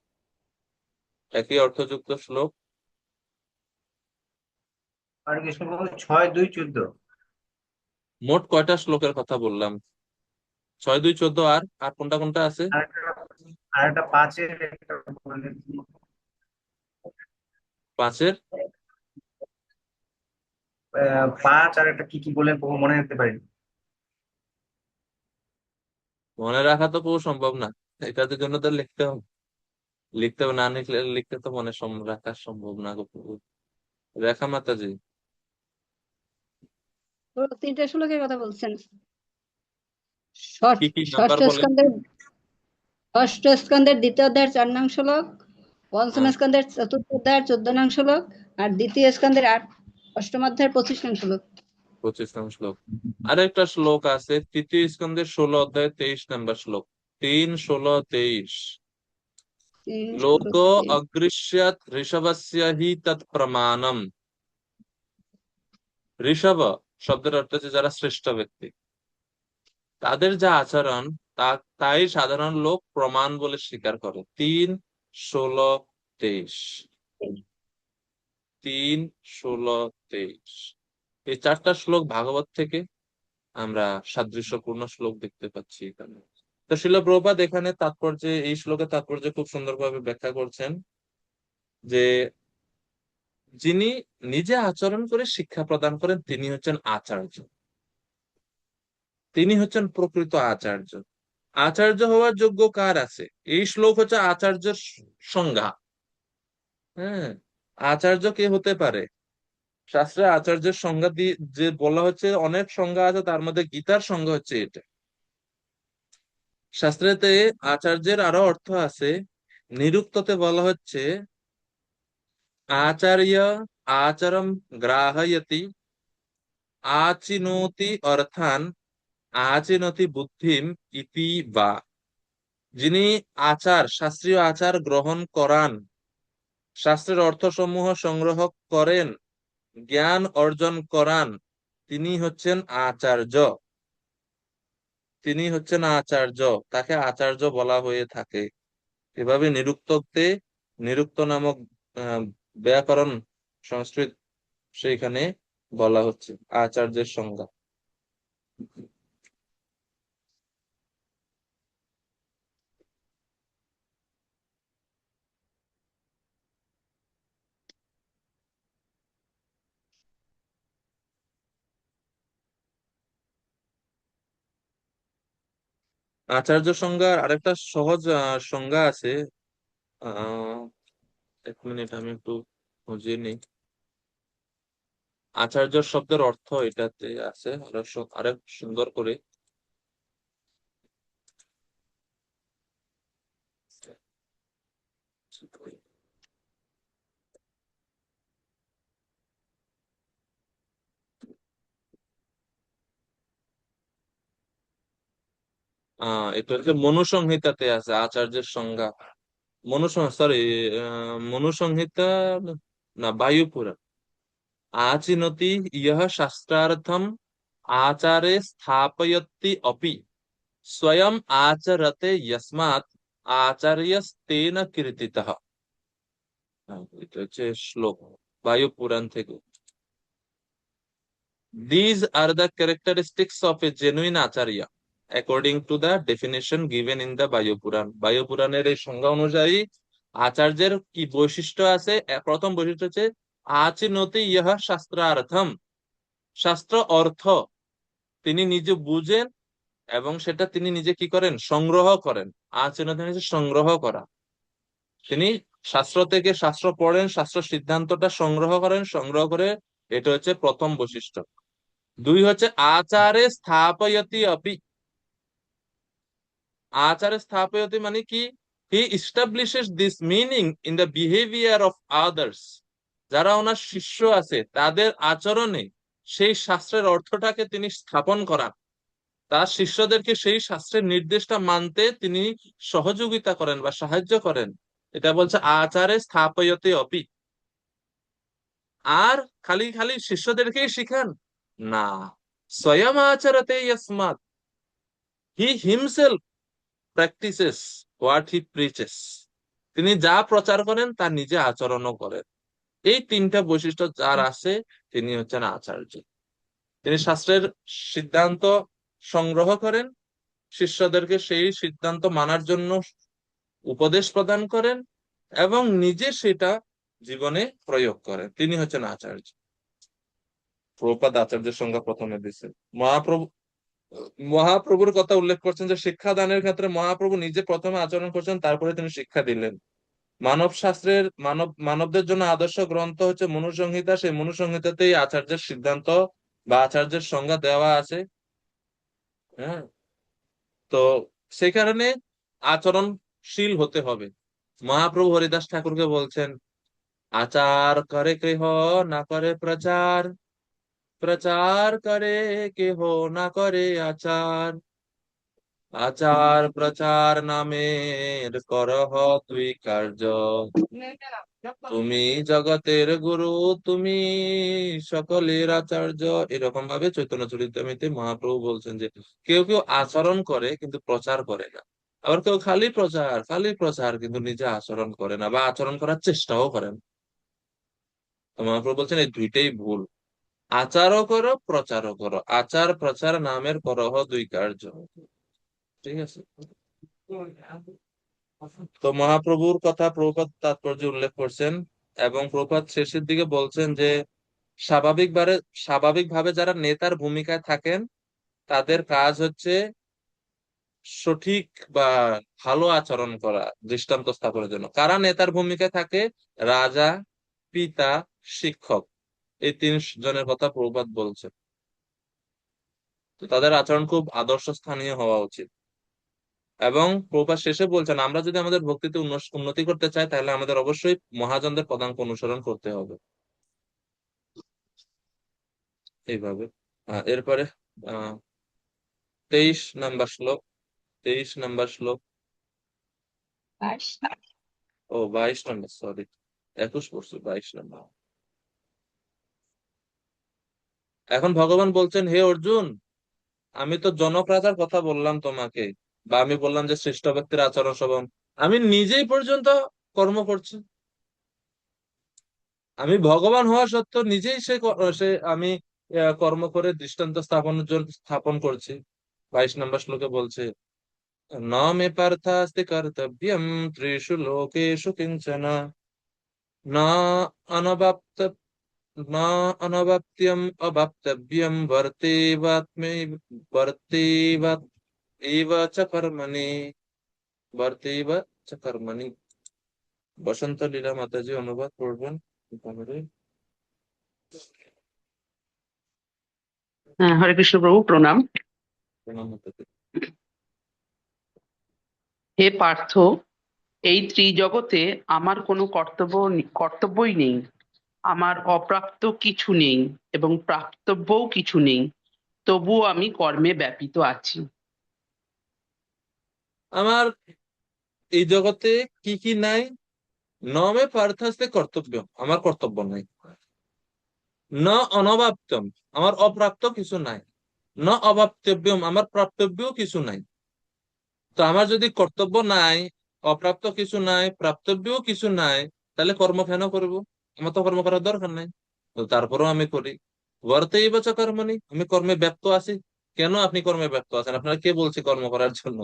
একই অর্থযুক্ত শ্লোক? আর কৃষ্ণ 6-2-14। মোট কয়টা শ্লোকের কথা বললাম? 6-2-14, আর আর কোনটা কোনটা আছে? আর একটা 5-এর একটা বলে দিন। 5-এর 5 আর একটা কি কি বলে মনে রাখতে পারি। মনে রাখা তো পুরো সম্ভব না, এটার জন্য তো লিখতে হবে, না লিখতে তো মনে রাখা সম্ভব না গো প্রভু। রেখা মাতাজি, তো 3টে শ্লোকের কথা বলছেন। কি কি নাম্বার ষষ্ঠ বলেন? স্কন্ধের ষষ্ঠ স্কন্ধের দ্বিতীয় অধ্যায়ের 4 নং শ্লোক, পঞ্চম হ্যাঁ, স্কন্ধের চতুর্থ অধ্যায়ের 14 নং শ্লোক, আর দ্বিতীয় স্কন্ধের অষ্টম অধ্যায়ের 25 নং শ্লোক। 25 নম্বর শ্লোক। আর একটা শ্লোক আছে তৃতীয় স্কন্ধের 16 অধ্যায় 23 নম্বর শ্লোক, 3-16-23। 3, 16, লোক 23। অগৃষ্যৎ ঋষভস্য হি তৎ প্রমাণম। ঋষভ শব্দের অর্থ হচ্ছে যারা শ্রেষ্ঠ ব্যক্তি, তাদের যা আচরণ তাই সাধারণ লোক প্রমাণ বলে স্বীকার করে। 3-16-23, 3-16-23 এই 4টা শ্লোক ভাগবত থেকে আমরা সাদৃশ্যপূর্ণ শ্লোক দেখতে পাচ্ছি এখানে। তো শিল প্রভুপাদ এখানে তাৎপর্যে, এই শ্লোকের তাৎপর্য খুব সুন্দরভাবে ব্যাখ্যা করছেন যে যিনি নিজে আচরণ করে শিক্ষা প্রদান করেন তিনি হচ্ছেন আচার্য। তিনি হচ্ছেন প্রকৃত আচার্য। আচার্য হওয়ার যোগ্য কার আছে? এই শ্লোক হচ্ছে আচার্যের সংজ্ঞা। হ্যাঁ, আচার্য কে হতে পারে? শাস্ত্রে আচার্যের সংজ্ঞা দিয়ে যে বলা হচ্ছে, অনেক সংজ্ঞা আছে, তার মধ্যে গীতার সংজ্ঞা হচ্ছে এটা। শাস্ত্রেতে আচার্যের আরো অর্থ আছে। নিরুক্ততে বলা হচ্ছে আচার্য আচরম গ্রাহয়তি আচিনোতি অর্থান আচিনতি বুদ্ধিম ইতি বা। যিনি শাস্ত্রীয় আচার গ্রহণ করান, শাস্ত্রের অর্থসমূহ সংগ্রহ করেন, জ্ঞান অর্জন করান, তিনি হচ্ছেন আচার্য। তিনি হচ্ছেন আচার্য, তাকে আচার্য বলা হয়ে থাকে। এভাবে নিরুক্ততে, নিরুক্ত নামক আহ, ব্যাকরণ সংস্কৃত, সেইখানে বলা হচ্ছে আচার্যের সংজ্ঞা। আচার্য সংজ্ঞার আরেকটা সহজ সংজ্ঞা আছে। আহ 1 মিনিট, আমি একটু খুঁজে নিই। আচার্য শব্দের অর্থ এটাতে আছে আরেক সুন্দর করে। এটা হচ্ছে মনুসংহিতাতে আছে আচার্যের সংজ্ঞা। মনুসংহিতা না, বায়ুপুরাণ। आचिनोति यह शास्त्रार्थम आचारे स्थापयति अपि स्वयं आचरते यस्मात् आचार्यस्तेन कीर्तितः। এটা হচ্ছে শ্লোক বায়ু পুরাণ থেকে। These are the characteristics of a genuine acharya according to the definition given in the বায়ু পুরাণ। বায়ু পুরাণের এই সংজ্ঞা অনুযায়ী আচার্যের কি বৈশিষ্ট্য আছে? প্রথম বৈশিষ্ট্য হচ্ছে আচিনতি ইহা শাস্ত্রার্থম, শাস্ত্র অর্থ তিনি নিজে বুঝেন এবং সেটা তিনি নিজে কি করেন? সংগ্রহ করেন। আচিনতি হচ্ছে সংগ্রহ করা। তিনি শাস্ত্র থেকে শাস্ত্র পড়েন, শাস্ত্র সিদ্ধান্তটা সংগ্রহ করেন, সংগ্রহ করে, এটা হচ্ছে প্রথম বৈশিষ্ট্য। 2 হচ্ছে আচারে স্থাপয়তি অপি। আচারে স্থাপয়তি মানে কি? He establishes this meaning in the behaviour of others. যারা ওনার শিষ্য আছে তাদের আচরণে সেই শাস্ত্রের অর্থটাকে তিনি স্থাপন করান। তার শিষ্যদেরকে সেই শাস্ত্রের নির্দেশটা মানতে তিনি সহযোগিতা করেন বা সাহায্য করেন। এটা বলছে আচারে স্থাপয়তে অপি। আর খালি খালি শিষ্যদেরকেই শিখান না, স্বয়ং আচরতে ইয়াসমাত, he himself practises what he preaches. তিনি যা প্রচার করেন তা নিজে আচরণও করেন। এই 3টা বৈশিষ্ট্য যার আছে তিনি হচ্ছেন আচার্য। তিনি শাস্ত্রের সিদ্ধান্ত সংগ্রহ করেন, শিষ্যদেরকে সেই সিদ্ধান্ত মানার জন্য উপদেশ প্রদান করেন এবং নিজে সেটা জীবনে প্রয়োগ করেন। তিনি হচ্ছেন আচার্য। প্রভুপাদ আচার্যের সংজ্ঞা প্রথমে দিচ্ছেন। মহাপ্রভুর কথা উল্লেখ করছেন যে শিক্ষাদানের ক্ষেত্রে মহাপ্রভু নিজে প্রথমে আচরণ করছেন, তারপরে তিনি শিক্ষা দিলেন। মানবদের জন্য আদর্শ গ্রন্থ হচ্ছে মনুসংহিতা। সেই মনুসংহিতাতেই আচার্যের সিদ্ধান্ত বা আচার্যের সংজ্ঞা দেওয়া আছে। হ্যাঁ, তো সেই কারণে আচরণশীল হতে হবে। মহাপ্রভু হরিদাস ঠাকুরকে বলছেন, আচার করে কেহ না করে প্রচার, প্রচার করে কেহ না করে আচার, আচার প্রচার নামের করহ তুই কার্য, তুমি জগতের গুরু, তুমি সকলের আচার্য। এরকম ভাবে চৈতন্য চরিতামৃতে মহাপ্রভু বলছেন যে কেউ কেউ আচরণ করে কিন্তু প্রচার করে না, আবার কেউ খালি প্রচার কিন্তু নিজে আচরণ করে না বা আচরণ করার চেষ্টাও করেন। তো মহাপ্রভু বলছেন এই দুইটাই ভুল। আচারও করো, প্রচারও করো, আচার প্রচার নামের করহ দুই কার্য। ঠিক আছে। তো মহাপ্রভুর কথা প্রভুপাদ তাৎপর্য উল্লেখ করছেন এবং প্রভুপাদ শেষের দিকে বলছেন যে স্বাভাবিকভাবে যারা নেতার ভূমিকায় থাকেন তাদের কাজ হচ্ছে সঠিক বা ভালো আচরণ করা, দৃষ্টান্ত স্থাপনের জন্য। কারা নেতার ভূমিকায় থাকে? রাজা, পিতা, শিক্ষক, এই তিন জনের কথা প্রভুপাদ বলছে। তো তাদের আচরণ খুব আদর্শ স্থানীয় হওয়া উচিত। এবং প্রভুপাদ শেষে বলছেন, আমরা যদি আমাদের ভক্তিতে উন্নতি করতে চাই, তাহলে আমাদের অবশ্যই মহাজনদের পদাঙ্ক অনুসরণ করতে হবে। এইভাবে এরপরে 23 নম্বর শ্লোক। 23 নম্বর শ্লোক। 22। ও 22 নম্বর, সরি, 21 পড়ছি, 22 নম্বর। এখন ভগবান বলছেন, হে অর্জুন, আমি তো জনক রাজার কথা বললাম তোমাকে, বা আমি বললাম যে শ্রেষ্ঠ ব্যক্তির আচরণ স্বভাব, আমি নিজেই পর্যন্ত কর্ম করছি। আমি ভগবান হওয়া সত্ত্বেও নিজেই আমি কর্ম করে দৃষ্টান্ত স্থাপন করছি। 22 নম্বর শ্লোকে বলছে, ন মে পার্থাস্তি কর্তব্যম ত্রিষু লোকেষু কিঞ্চন না অনবাপ্ত না অনবাপ্ত্যম অবাপ্তব্যম বর্তেবাত এব চ কর্মণি বর্তেব চ কর্মণি। বসন্ত লীলা মাতাজি অনুবাদ করবেন। হরে কৃষ্ণ প্রভু, প্রণাম। প্রণাম মাতাজি। হে পার্থ, এই ত্রিজগতে আমার কোনো কর্তব্যই নেই। আমার অপ্রাপ্ত কিছু নেই এবং প্রাপ্তব্যও কিছু নেই, তবুও আমি কর্মে ব্যাপৃত আছি। আমার এই জগতে কি কি নাই? নমে পার্থাস্তে কর্তব্য, আমার কর্তব্য নাই। ন অনবাপ্তম, আমার অপ্রাপ্ত কিছু নাই। ন অবাপ্তব্যম, আমার প্রাপ্তব্যও কিছু নাই। তো আমার যদি কর্তব্য নাই, অপ্রাপ্ত কিছু নাই, প্রাপ্তব্যও কিছু নাই, তাহলে কর্ম কেন করব? আমার তো কর্ম করার দরকার নাই। তো তারপরেও আমি করি। বর্তেই বচ কর্মণি, আমি কর্মে ব্যপ্ত আছি। কেন আপনি কর্মে ব্যপ্ত আছেন? আপনারা কে বলছে কর্ম করার জন্য?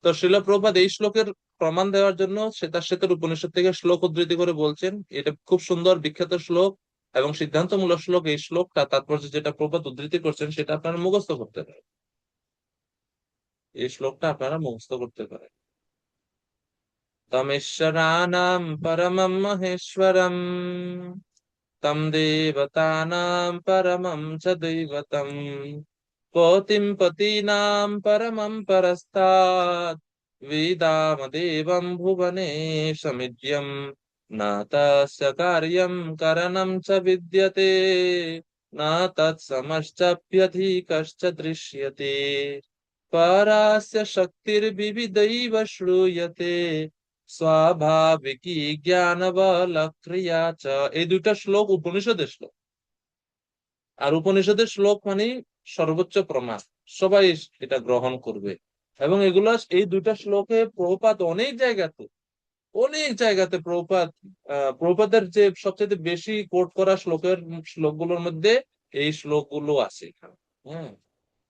তো শ্রীল প্রভুপাদ এই শ্লোকের প্রমাণ দেওয়ার জন্য শ্বেতাশ্বেতের উপনিষদ থেকে শ্লোক উদ্ধৃতি করে বলছেন। এটা খুব সুন্দর বিখ্যাত শ্লোক এবং সিদ্ধান্তমূলক শ্লোক। এই শ্লোকটা তাৎপর্য যেটা প্রভুপাদ উদ্ধৃতি করছেন, সেটা আপনারা মুখস্থ করতে পারেন। এই শ্লোকটা আপনারা মুখস্থ করতে পারেন। তমেশ্বরানাম পরমম মহেশ্বরম তম দেবতানাম পরমম চ দৈবতম পতিম পতীনাম পরমম পরস্তাৎ वेदामदेवं भुवने समिद्यं न तस्य कार्यं करणं च विद्यते न तत्समश्चाप्यधिकश्च दृश्यते परास्य शक्तिर्विविधैव श्रूयते स्वाभाविकी জ্ঞানবলক্রিয়া চ। এই দুইটা শ্লোক উপনিষদের শ্লোক। আর উপনিষদের শ্লোক মানে সর্বোচ্চ প্রমাণ, সবাই এটা গ্রহণ করবে। এবং এগুলা, এই দুইটা শ্লোকে প্রভুপাদ অনেক জায়গাতে প্রভুপাদের যে সবচেয়ে বেশি কোট করা শ্লোকগুলোর মধ্যে এই শ্লোকগুলো আছে। হ্যাঁ,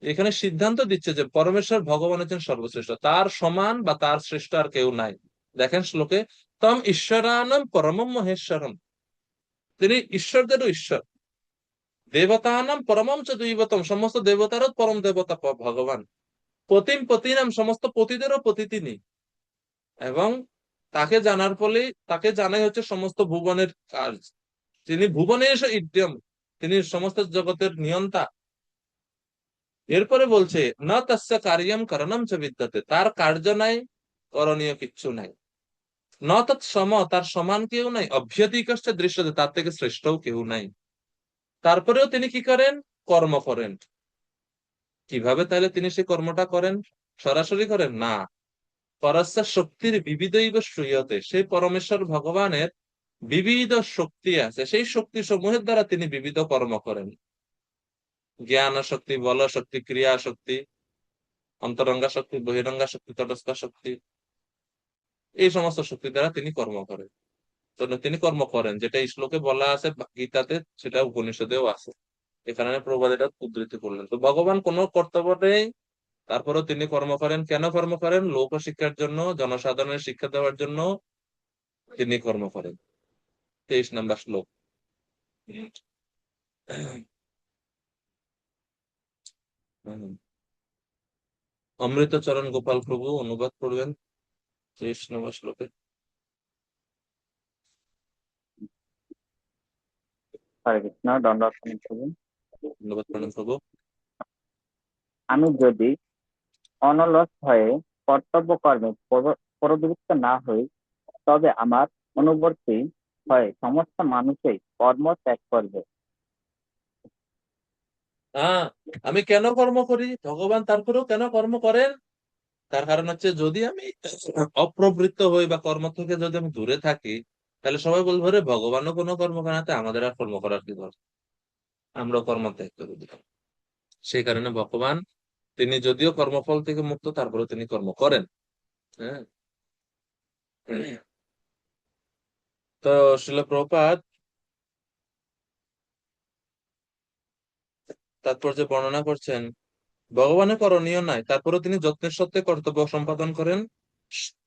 এখানে সিদ্ধান্ত দিচ্ছে যে পরমেশ্বর ভগবান হচ্ছেন সর্বশ্রেষ্ঠ, তার সমান বা তার শ্রেষ্ঠ আর কেউ নাই। দেখেন শ্লোকে, তম ঈশ্বরানম পরমম মহেশ্বরম, তিনি ঈশ্বরদেরও ঈশ্বর। দেবতানাম পরমম চ দৈবতম, সমস্ত দেবতারও পরম দেবতা ভগবান। পতিম পতিনাম, সমস্ত পতিদেরও পতি তিনি। এবং তাকে জানার ফলে, তাকে জানাই হচ্ছে সমস্ত ভুবনের কাজ। তিনি ভুবনেশ ইদ্যম, তিনি সমস্ত জগতের নিয়ন্তা। এরপরে বলছে, না তস্য কার্যম করণম চ বিদ্যতে, তার কার্য নাই, করণীয় কিচ্ছু নাই। ন তৎ সম, তার সমান কেউ নাই। অভ্যধিকশ্চ দৃশ্যতে, তার থেকে শ্রেষ্ঠও কেউ নাই। তারপরেও তিনি কি করেন? কর্ম করেন। কিভাবে তাহলে তিনি সেই কর্মটা করেন? সরাসরি করেন না। পরস্য শক্তির বিবিধৈব শ্রূয়তে, সেই পরমেশ্বর ভগবানের বিবিধ শক্তি আছে, সেই শক্তি সমূহের দ্বারা তিনি বিবিধ কর্ম করেন। জ্ঞান শক্তি, বল শক্তি, ক্রিয়া শক্তি, অন্তরঙ্গা শক্তি, বহিরঙ্গা শক্তি, তটস্থ শক্তি, এই সমস্ত শক্তি দ্বারা তিনি কর্ম করেন। তো তিনি কর্ম করেন, যেটা এই শ্লোকে বলা আছে গীতাতে, সেটা উপনিষদেও আছে। এখানে প্রভুপাদ এটা উদ্ধৃতি করলেন। তো ভগবান কোনো কর্তব্য নেই, তারপরেও তিনি কর্ম করেন। কেন কর্ম করেন? লোক শিক্ষার জন্য, জনসাধারণের শিক্ষা দেওয়ার জন্য তিনি কর্ম করেন। 23 নম্বর শ্লোক। হুম। অমৃতচরণ গোপাল প্রভু অনুবাদ করবেন 30 নম্বর শ্লোকে। হরে কৃষ্ণ, দণ্ডবত প্রণাম করবেন। অনুবাদ করেন প্রভু। আমি যদি অনলস হয়ে কর্তব্য কর্মে প্রবৃত্ত না হই, তবে আমার অনুবর্তী হয়ে সমস্ত মানুষই কর্ম ত্যাগ করবে। আমি কেন কর্ম করি, ভগবান তারপরেও কেন কর্ম করেন? তার কারণ হচ্ছে যদি আমি অপ্রবৃত্ত হই বা কর্ম থেকে যদি আমি দূরে থাকি, তাহলে সবাই বলবো রে ভগবানও কোনো কর্ম করে না, তাই আমাদের আর কর্ম করার কি দরকার, আমরা কর্ম ত্যাগ করে দিলাম। সেই কারণে ভগবান তিনি যদিও কর্মফল থেকে মুক্ত, তারপরে তিনি কর্ম করেন। হ্যাঁ। তো শিল প্রভুপাদ তাৎপর্য বর্ণনা করছেন, ভগবানের করণীয় নাই, তারপরে তিনি যত্নের সত্ত্বে কর্তব্য সম্পাদন করেন।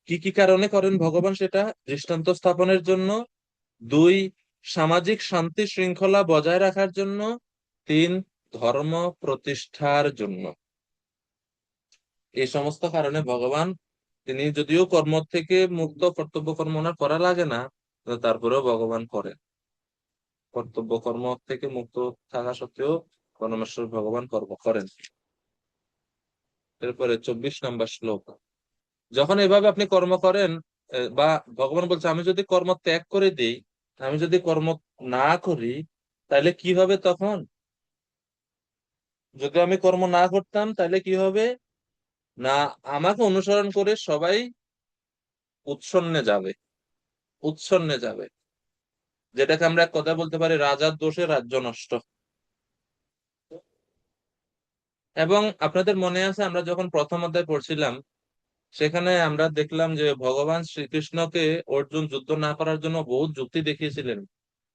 কি কি কারণে করেন ভগবান সেটা? দৃষ্টান্ত স্থাপনের জন্য, 2 সামাজিক শান্তি শৃঙ্খলা বজায় রাখার জন্য, 3 ধর্ম প্রতিষ্ঠার জন্য। এই সমস্ত কারণে ভগবান তিনি যদিও কর্ম থেকে মুক্ত, কর্তব্য কর্ম ওনার করা লাগে না, তো তারপরেও ভগবান করেন। কর্তব্য কর্ম থেকে মুক্ত থাকা সত্ত্বেও পরমেশ্বর ভগবান কর্ম করেন। এরপরে 24 নম্বর শ্লোক। যখন এভাবে আপনি কর্ম করেন, বা ভগবান বলছে আমি যদি কর্ম ত্যাগ করে দিই, আমি যদি কর্ম না করি, তাহলে কি হবে তখন? যদি আমি কর্ম না করতাম তাহলে কি হবে না, আমাকে অনুসরণ করে সবাই উৎসন্নে যাবে, উৎসন্নে যাবে, যেটাকে আমরা এক কথা বলতে পারি রাজার দোষে রাজ্য নষ্ট। এবং আপনাদের মনে আছে আমরা যখন প্রথম অধ্যায় পড়ছিলাম, সেখানে আমরা দেখলাম যে ভগবান শ্রীকৃষ্ণকে অর্জুন যুদ্ধ না করার জন্য বহুত যুক্তি দেখিয়েছিলেন।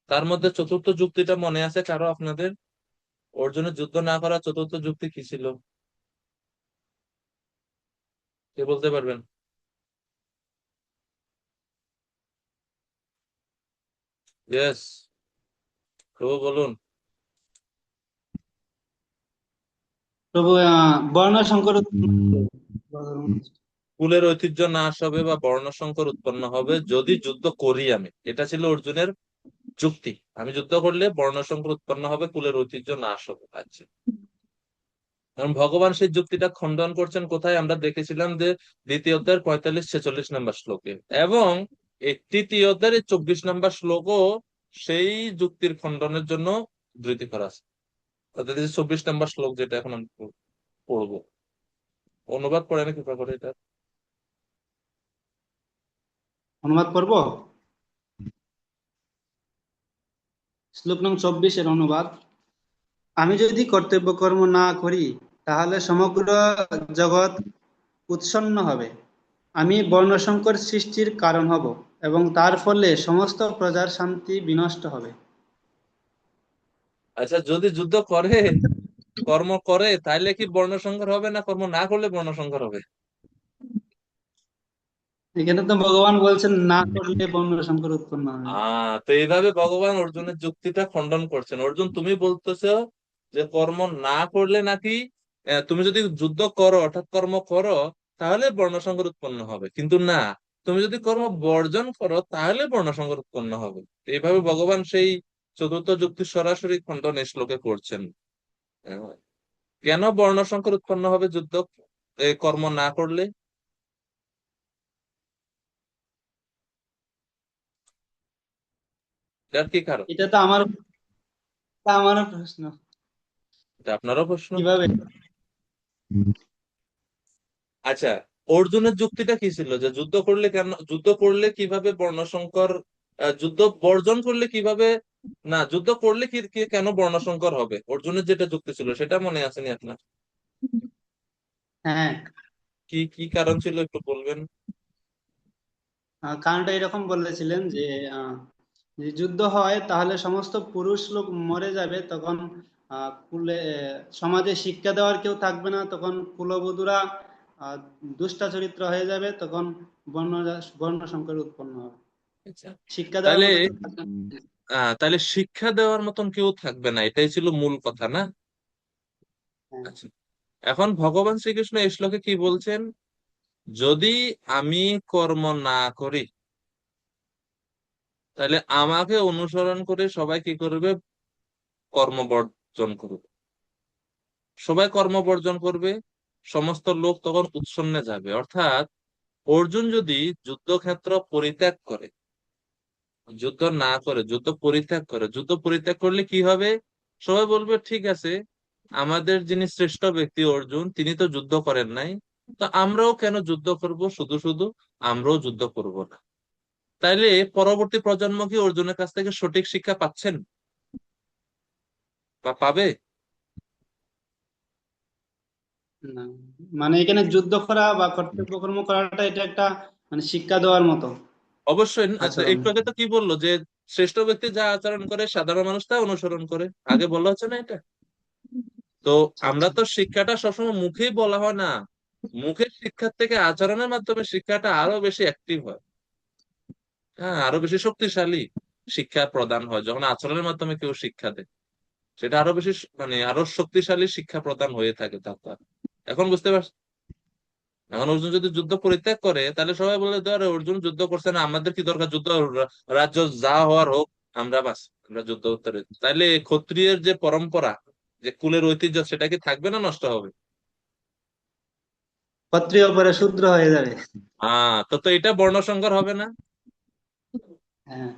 তার মধ্যে চতুর্থ যুক্তিটা মনে আছে কারো আপনাদের? অর্জুনের যুদ্ধ না করার চতুর্থ যুক্তি কি ছিল, কে বলতে পারবেন? ইয়েস, প্রভু বলুন। প্রভু বর্ণ সংকর কুলের ঐতিহ্য নাশ হবে বা বর্ণ সংকর উৎপন্ন হবে যদি যুদ্ধ করি আমি, এটা ছিল অর্জুনের যুক্তি। আমি যুদ্ধ করলে বর্ণ সংকর উৎপন্ন হবে, কুলের ঐতিহ্য নাশ হবে। আচ্ছা, কারণ ভগবান সেই যুক্তিটা খণ্ডন করছেন কোথায়? আমরা দেখেছিলাম যে দ্বিতীয় অধ্যায়ের 45-46 নম্বর শ্লোকে, এবং এই তৃতীয় অধ্যায়ের 24 নম্বর শ্লোকও সেই যুক্তির খণ্ডনের জন্য ধৃতি করা আছে। অর্থাৎ 24 নম্বর শ্লোক যেটা এখন আমি পড়বো, অনুবাদ করে আমি কৃপা করে এটা। অনুবাদ করব। শ্লোক নং 24 এর অনুবাদ। আমি যদি কর্তব্য কর্ম না করি, তাহলে সমগ্র জগৎ উৎসন্ন হবে। আমি বর্ণসংকর সৃষ্টির কারণ হব, এবং তার ফলে সমস্ত প্রজার শান্তি বিনষ্ট হবে। আচ্ছা, যদি যুদ্ধ করে, কর্ম করে, তাইলে কি বর্ণ সংকর হবে, না কর্ম না করলে বর্ণ সংকর হবে? এখানে তো ভগবান বলছেন না করলে বর্ণসংকর উৎপন্ন হবে। তো এইভাবে ভগবান অর্জুনের যুক্তিটা খণ্ডন করছেন। অর্জুন, তুমি বলতেছো যে কর্ম না করলে নাকি, তুমি যদি যুদ্ধ করো অর্থাৎ কর্ম করো, তাহলে বর্ণসংকর উৎপন্ন হবে, কিন্তু না, তুমি যদি কর্ম বর্জন করো তাহলে বর্ণসংকর উৎপন্ন হবে। এইভাবে ভগবান সেই চতুর্থ যুক্তি সরাসরি খণ্ডন এই শ্লোকে করছেন। আহ, কেন বর্ণসংকর উৎপন্ন হবে যুদ্ধ কর্ম না করলে? এটার কি কারণ? এটা তো আমারও প্রশ্ন। এটা আপনারও প্রশ্ন। কিভাবে? আচ্ছা, অর্জুনের যুক্তিটা কি ছিল যে যুদ্ধ করলে কেন, যুদ্ধ করলে কিভাবে বর্ণসংকর, যুদ্ধ বর্জন করলে কিভাবে, না যুদ্ধ করলে কেন বর্ণসংকর হবে, অর্জুনের যেটা যুক্তি ছিল সেটা মনে আসেনি আপনার? হ্যাঁ, কি কি কারণ ছিল একটু বলবেন? কারণটা এরকম বলেছিলেন যে যদি যুদ্ধ হয় তাহলে সমস্ত পুরুষ লোক মরে যাবে, তখন কুলে সমাজে শিক্ষা দেওয়ার কেউ থাকবে না, তখন কুলবধূরা দুষ্টা চরিত্র হয়ে যাবে, তখন বর্ণ বর্ণ সংকর উৎপন্ন হবে। আচ্ছা, শিক্ষা দেওয়ার তাহলে মতো কেউ থাকবে না। তাহলে শিক্ষা দেওয়ার মতন কেউ থাকবে না, এটাই ছিল মূল কথা, না? হ্যাঁ। আচ্ছা, এখন ভগবান শ্রীকৃষ্ণ এই শ্লোকে কি বলছেন? যদি আমি কর্ম না করি, তাহলে আমাকে অনুসরণ করে সবাই কি করবে? কর্ম বর্জন করবে। সবাই কর্ম বর্জন করবে, সমস্ত লোক তখন উৎসন্নে যাবে। অর্থাৎ অর্জুন যদি যুদ্ধক্ষেত্র পরিত্যাগ করে, যুদ্ধ না করে, যুদ্ধ পরিত্যাগ করে, যুদ্ধ পরিত্যাগ করলে কি হবে? সবাই বলবে ঠিক আছে, আমাদের যিনি শ্রেষ্ঠ ব্যক্তি অর্জুন, তিনি তো যুদ্ধ করেন নাই, তো আমরাও কেন যুদ্ধ করব? শুধু শুধু আমরাও যুদ্ধ করব না। তাইলে পরবর্তী প্রজন্ম কি অর্জুনের কাছ থেকে সঠিক শিক্ষা পাচ্ছেন বা পাবে? না, মানে এখানে যুদ্ধ করা বা কর্তব্য কর্ম করাটা এটা একটা মানে শিক্ষা দেওয়ার মতো অবশ্যই তো আচরণ। একটু আগে তো কি বললো যে শ্রেষ্ঠ ব্যক্তি যা আচরণ করে সাধারণ মানুষ তা অনুসরণ করে, আগে বলা হচ্ছে না এটা? তো আচ্ছা আমরা আচ্ছা। তো শিক্ষাটা সবসময় মুখেই বলা হয় না, মুখের শিক্ষার থেকে আচরণের মাধ্যমে শিক্ষাটা আরো বেশি অ্যাক্টিভ হয়। হ্যাঁ, আরো বেশি শক্তিশালী শিক্ষা প্রদান হয় যখন আচরণের মাধ্যমে কেউ শিক্ষা দেয়। সেটা আরো বেশি মানে আরো শক্তিশালী শিক্ষা প্রদান হয়ে থাকে তার দ্বারা। এখন বুঝতে পারছি। এখন অর্জুন যদি যুদ্ধ পরিত্যাগ করে, তাহলে সবাই বলে ধরে অর্জুন যুদ্ধ করছে না, আমাদের কি দরকার যুদ্ধ? রাজ্য যা হওয়ার হোক, আমরা বাস আমরা যুদ্ধ উত্তরে। তাইলে ক্ষত্রিয়ের যে পরম্পরা, যে কুলের ঐতিহ্য, সেটা কি থাকবে না নষ্ট হবে? ক্ষত্রিয় পরে শূদ্র হয়ে যাবে। তো এটা বর্ণসংকর হবে না? হ্যাঁ।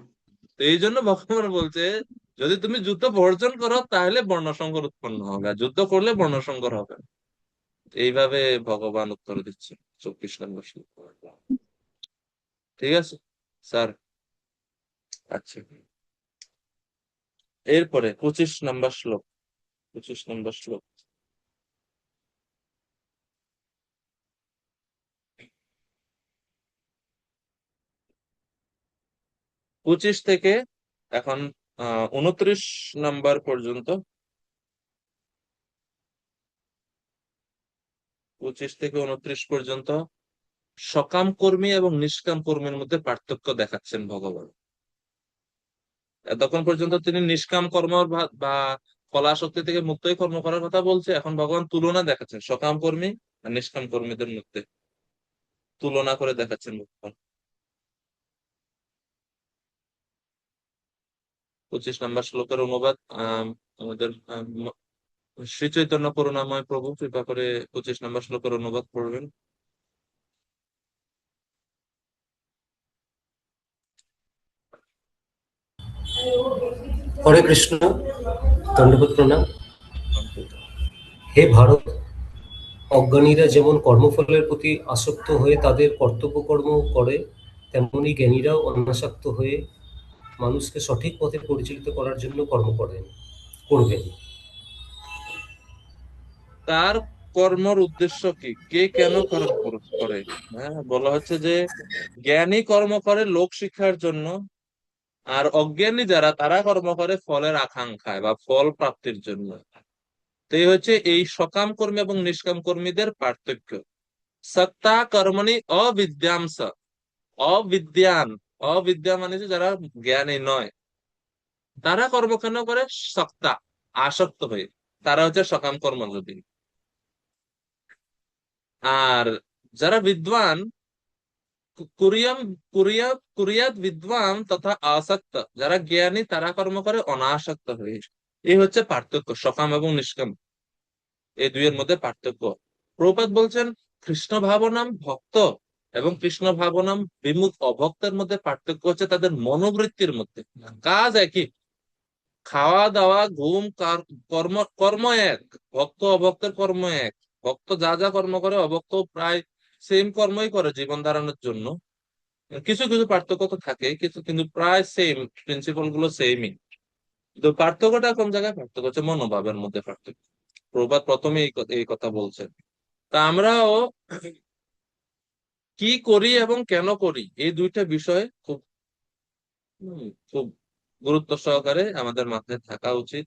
তো এই জন্য ভগবান বলছে, যদি তুমি যুদ্ধ বর্জন করো তাহলে বর্ণসংকর উৎপন্ন হবে, আর যুদ্ধ করলে বর্ণসংকর হবে না। এইভাবে ভগবান উত্তর দিচ্ছে 24 নম্বর শ্লোক। ঠিক আছে স্যার? আচ্ছা, এরপরে 25 নম্বর শ্লোক। 25 নম্বর শ্লোক। 25 থেকে এখন 29 নম্বর পর্যন্ত। 25 থেকে 29 পর্যন্ত সকাম কর্মী এবং নিষ্কাম কর্মীর মধ্যে পার্থক্য দেখাচ্ছেন ভগবান। এতক্ষণ পর্যন্ত তিনি নিষ্কাম কর্ম বা কলা শক্তি থেকে মুক্তই কর্ম করার কথা বলছে। এখন ভগবান তুলনা দেখাচ্ছেন সকাম কর্মী আর নিষ্কাম কর্মীদের মধ্যে, তুলনা করে দেখাচ্ছেন ভগবান। 25 নম্বর শ্লোকের অনুবাদ আমাদের শ্রী চৈতন্য করুণাময় প্রভু কৃপা করে 25 নম্বর শ্লোকের অনুবাদ করবেন। হরে কৃষ্ণ, দণ্ডবোধ প্রণাম। হে ভারত, অজ্ঞানীরা যেমন কর্মফলের প্রতি আসক্ত হয়ে তাদের কর্তব্য কর্ম করে, তেমনি জ্ঞানীরাও অনাসক্ত হয়ে মানুষকে সঠিক পথে পরিচালিত করার জন্য কর্ম করবেন। তার কর্মর উদ্দেশ্য কি? কে কেন কর্ম করে? হ্যাঁ, বলা হচ্ছে যে জ্ঞানী কর্ম করে লোক শিক্ষার জন্য, আর অজ্ঞানী যারা তারা কর্ম করে ফলের আকাঙ্ক্ষায় বা ফল প্রাপ্তির জন্য। তো এই হচ্ছে এই সকাম কর্মী এবং নিষ্কাম কর্মীদের পার্থক্য। সত্তা কর্মণি অবিদ্যাংস। অবিদ্যান, অবিদ্যা মানে যে যারা জ্ঞানী নয়, তারা কর্ম কেন করে? সত্তা, আসক্ত হয়ে। তারা হচ্ছে সকাম কর্মযোগী। আর যারা বিদ্বান, কুরিয়াম কুরিয়া কুরিয়াত বিদ্বান তথা আসক্ত, যারা জ্ঞানী তারা কর্ম করে অনাসক্ত হয়ে। এই হচ্ছে পার্থক্য সকাম এবং নিষ্কাম, এই দুইয়ের মধ্যে পার্থক্য। প্রভুপাদ বলছেন কৃষ্ণ ভাবনাম ভক্ত এবং কৃষ্ণ ভাবনাম বিমুখ অভক্তের মধ্যে পার্থক্য হচ্ছে তাদের মনোবৃত্তির মধ্যে। কাজ একই, খাওয়া দাওয়া ঘুম কর্ম কর্ম এক, ভক্ত অভক্তের কর্ম এক। ভক্ত যা যা কর্ম করে, অভক্ত প্রায় সেম কর্মই করে জীবন ধারণের জন্য। কিছু কিছু পার্থক্য তো থাকে, কিছু কিন্তু প্রায় সেম, প্রিন্সিপাল গুলো সেমই। তো পার্থক্যটা কোন জায়গায়? পার্থক্য হচ্ছে মনোভাবের মধ্যে পার্থক্য। প্রভাত প্রথমে এই কথা বলছেন। তা আমরাও কি করি এবং কেন করি, এই দুইটা বিষয় খুব খুব গুরুত্ব সহকারে আমাদের মাথায় থাকা উচিত।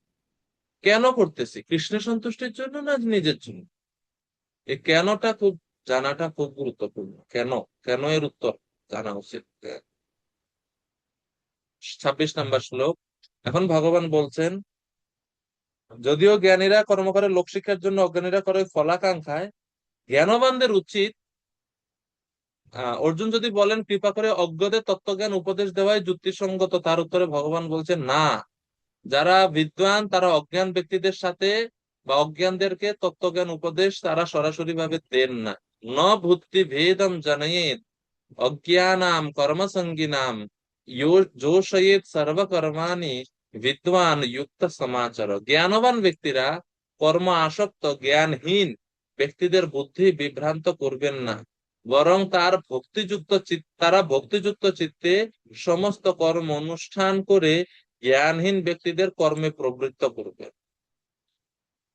কেন করতেছি? কৃষ্ণের সন্তুষ্টির জন্য না নিজের জন্য? এই কেনটা খুব জানাটা খুব গুরুত্বপূর্ণ। কেন, কেন এর উত্তর জানা উচিত। 26 নম্বর শ্লোক। এখন ভগবান বলছেন যদিও জ্ঞানীরা কর্ম করে লোকশিক্ষার জন্য, অজ্ঞানীরা করে ফলাকাঙ্ক্ষায়, জ্ঞানবানদের উচিত অর্জুন যদি বলেন কৃপা করে অজ্ঞদের তত্ত্বজ্ঞান উপদেশ দেওয়াই যুক্তিসঙ্গত, তার উত্তরে ভগবান বলছেন না, যারা বিদ্বান তারা অজ্ঞান ব্যক্তিদের সাথে বা অজ্ঞানদেরকে তত্ত্বজ্ঞান উপদেশ তারা সরাসরি ভাবে দেন না। ন বুদ্ধি ভেদম জনয়েত অজ্ঞানাম কর্মসঙ্গিনাম যোষয়েত সর্বকর্মাণি বিদ্বান যুক্ত সমাচার। জ্ঞানবান ব্যক্তিরা কর্ম আসক্ত জ্ঞানহীন ব্যক্তিদের বুদ্ধি বিভ্রান্ত করবেন না, বরং তারা ভক্তিযুক্ত চিত্তে সমস্ত কর্ম অনুষ্ঠান করে জ্ঞানহীন ব্যক্তিদের কর্মে প্রবৃত্ত করবে।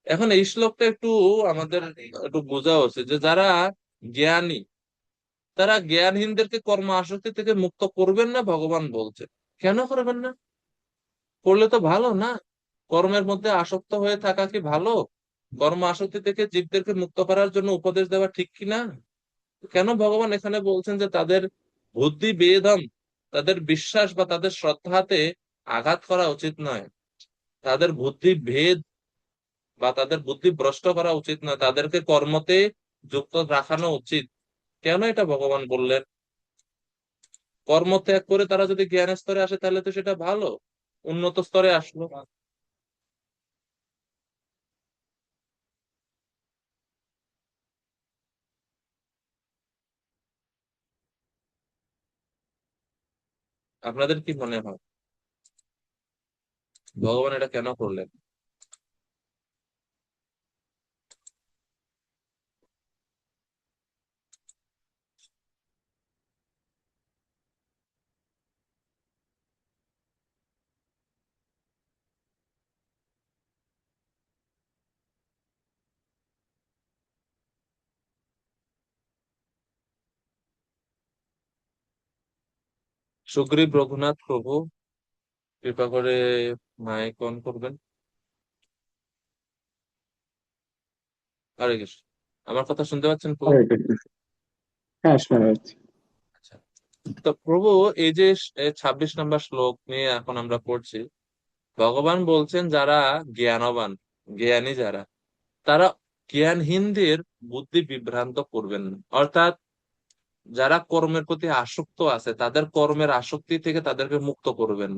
এখন এই শ্লোকটা একটু আমাদের একটু বোঝা উচিত যে যারা জ্ঞানী তারা জ্ঞানহীনদেরকে কর্ম আসক্তি থেকে মুক্ত করবেন না, ভগবান বলছেন। কেন করবেন না? করলে তো ভালো না? কর্মের মধ্যে আসক্ত হয়ে থাকা কি ভালো? কর্ম আসক্তি থেকে জীবদেরকে মুক্ত করার জন্য উপদেশ দেওয়া ঠিক কিনা? কেন ভগবান এখানে বলছেন যে তাদের বুদ্ধি বেদম, তাদের বিশ্বাস বা তাদের শ্রদ্ধাতে আঘাত করা উচিত নয়, তাদের বুদ্ধি ভেদ বা তাদের বুদ্ধি ভ্রষ্ট করা উচিত নয়, তাদেরকে কর্মতে যুক্ত রাখানো উচিত? কেন এটা ভগবান বললেন? কর্ম ত্যাগ করে তারা যদি জ্ঞানের স্তরে আসে তাহলে তো সেটা ভালো, উন্নত স্তরে আসলো। আপনাদের কি মনে হয় ভগবান এটা কেন করলেন? সুগ্রীব রঘুনাথ প্রভু, কৃপা করে মাইক অন করবেন। হরে কৃষ্ণ। আমার কথা শুনতে পাচ্ছেন প্রভু? হরে কৃষ্ণ। হ্যাঁ, শোনা যাচ্ছে। আচ্ছা, তো প্রভু এই যে 26 নম্বর শ্লোক নিয়ে এখন আমরা পড়ছি, ভগবান বলছেন যারা জ্ঞানবান, জ্ঞানী যারা, তারা জ্ঞানহীনদের বুদ্ধি বিভ্রান্ত করবেন না। অর্থাৎ যারা কর্মের প্রতি আসক্ত আছে তাদের কর্মের আসক্তি থেকে তাদেরকে মুক্ত করবেন,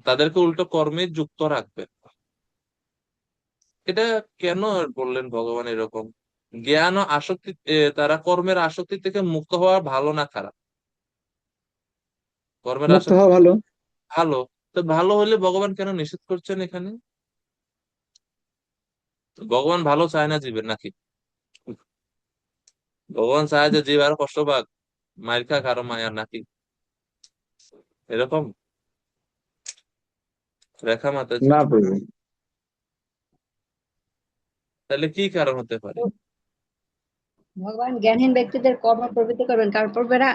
তাদেরকে উল্টো কর্মে যুক্ত রাখবেন। এটা কেন বললেন ভগবান এরকম? জ্ঞান ও আসক্তি তারা কর্মের আসক্তি থেকে মুক্ত হওয়া ভালো না খারাপ? কর্মের মুক্ত আসক্তি হওয়া ভালো। ভালো। তো ভালো হলে ভগবান কেন নিষেধ করছেন এখানে? ভগবান ভালো চায় না জীবের নাকি? ভগবান চায় যে জীব আরো কষ্ট পাক, মায়ের খা কারো মায়া নাকি? এরকম? রেখা মাতাজি, না প্রভু। তাহলে কি কারণ হতে পারে? ভগবান জ্ঞানহীন ব্যক্তিদের কর্ম প্রবৃত্তি করবেন, কারণ পূর্বেরা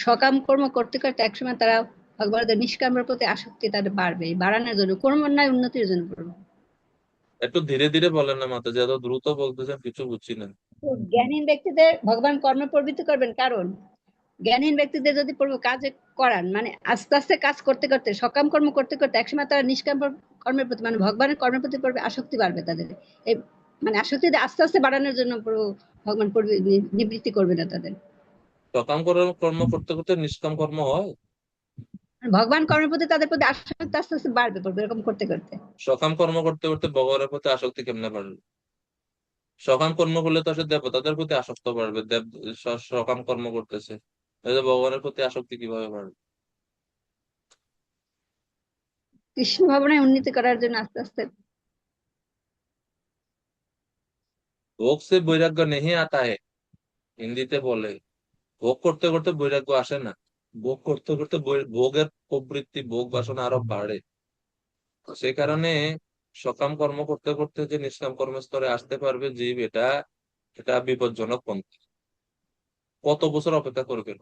সকাম কর্ম করতে করতে একসময় তারা ভগবানের নিষ্কামের প্রতি আসক্তি তাদের বাড়বে, এই বাড়ানোর জন্য, কর্মন্যায় উন্নতির জন্য করবে। একটু ধীরে ধীরে বলেন না মাতাজি, এত দ্রুত বলতেছেন কিছু বুঝছি না। তো জ্ঞানহীন ব্যক্তিদের ভগবান কর্ম প্রবৃত্তি করবেন, কারণ জ্ঞানহীন ব্যক্তিদের যদি কাজে করান, মানে আস্তে আস্তে কাজ করতে করতে, সকাম কর্ম করতে করতে একসময় তারা নিষ্কাম কর্মের প্রতি, মানে ভগবানের কর্মের প্রতি পড়বে আসক্তি বাড়বে তাদের। এই মানে আসক্তি আস্তে আস্তে বাড়ানোর জন্য ভগবান নিবৃত্তি করবে না তাদের। সকাম কর্ম করতে করতে নিষ্কাম কর্ম হয়? ভগবান কর্মের প্রতি তাদের প্রতি আসক্তি আস্তে আস্তে বাড়বে পড়বে এরকম করতে করতে। সকাম কর্ম করতে করতে ভগবানের প্রতি আসক্তি কেমনে বাড়বে? সকাম কর্ম করলে তো সে দেবতাদের প্রতি আসক্ত বাড়বে, দেব সকাম কর্ম করতেছে, এই যে ভগবানের প্রতি আসক্তি কিভাবে বাড়বে? কৃষ্ণ ভাবনায় উন্নতি করার জন্য আস্তে আস্তে। ভোগ সে বৈরাগ্য নেহি আতা হে, হিন্দিতে বলে ভোগ করতে করতে বৈরাগ্য আসে না, ভোগ করতে করতে ভোগের প্রবৃত্তি, ভোগ বাসনা আরো বাড়ে। সে কারণে সকাম কর্ম করতে করতে যে নিষ্কাম কর্মস্তরে আসতে পারবে জীব, এটা এটা বিপজ্জনক পন্থা। কত বছর অপেক্ষা করবে?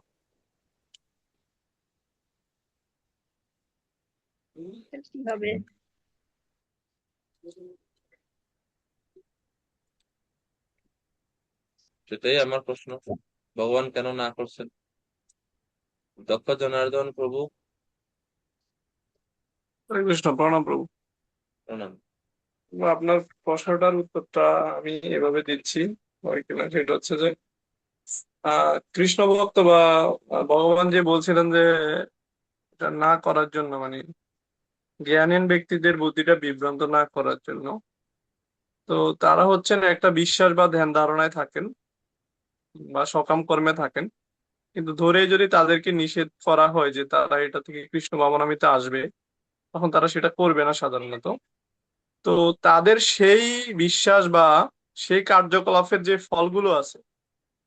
কিভাবে? সেটাই আমার প্রশ্ন, ভগবান কেন না করছেন? দক্ষ জনার্দন প্রভু, হরে কৃষ্ণ, প্রণাম প্রভু। প্রণাম। আপনার প্রশ্নটার উত্তরটা আমি এভাবে দিচ্ছি হয় কিনা, সেটা হচ্ছে যে কৃষ্ণ ভক্ত বা ভগবান যে বলছিলেন যে এটা না করার জন্য, মানে জ্ঞানহীন ব্যক্তিদের বুদ্ধিটা বিভ্রান্ত না করার জন্য। তো তারা হচ্ছেন একটা বিশ্বাস বা ধ্যান ধারণায় থাকেন বা সকাম কর্মে থাকেন, কিন্তু ধরে যদি তাদেরকে নিষেধ করা হয় যে তারা এটা থেকে কৃষ্ণ ভাবনামিতে আসবে, তখন তারা সেটা করবে না সাধারণত। তো তাদের সেই বিশ্বাস বা সেই কার্যকলাপের যে ফলগুলো আছে,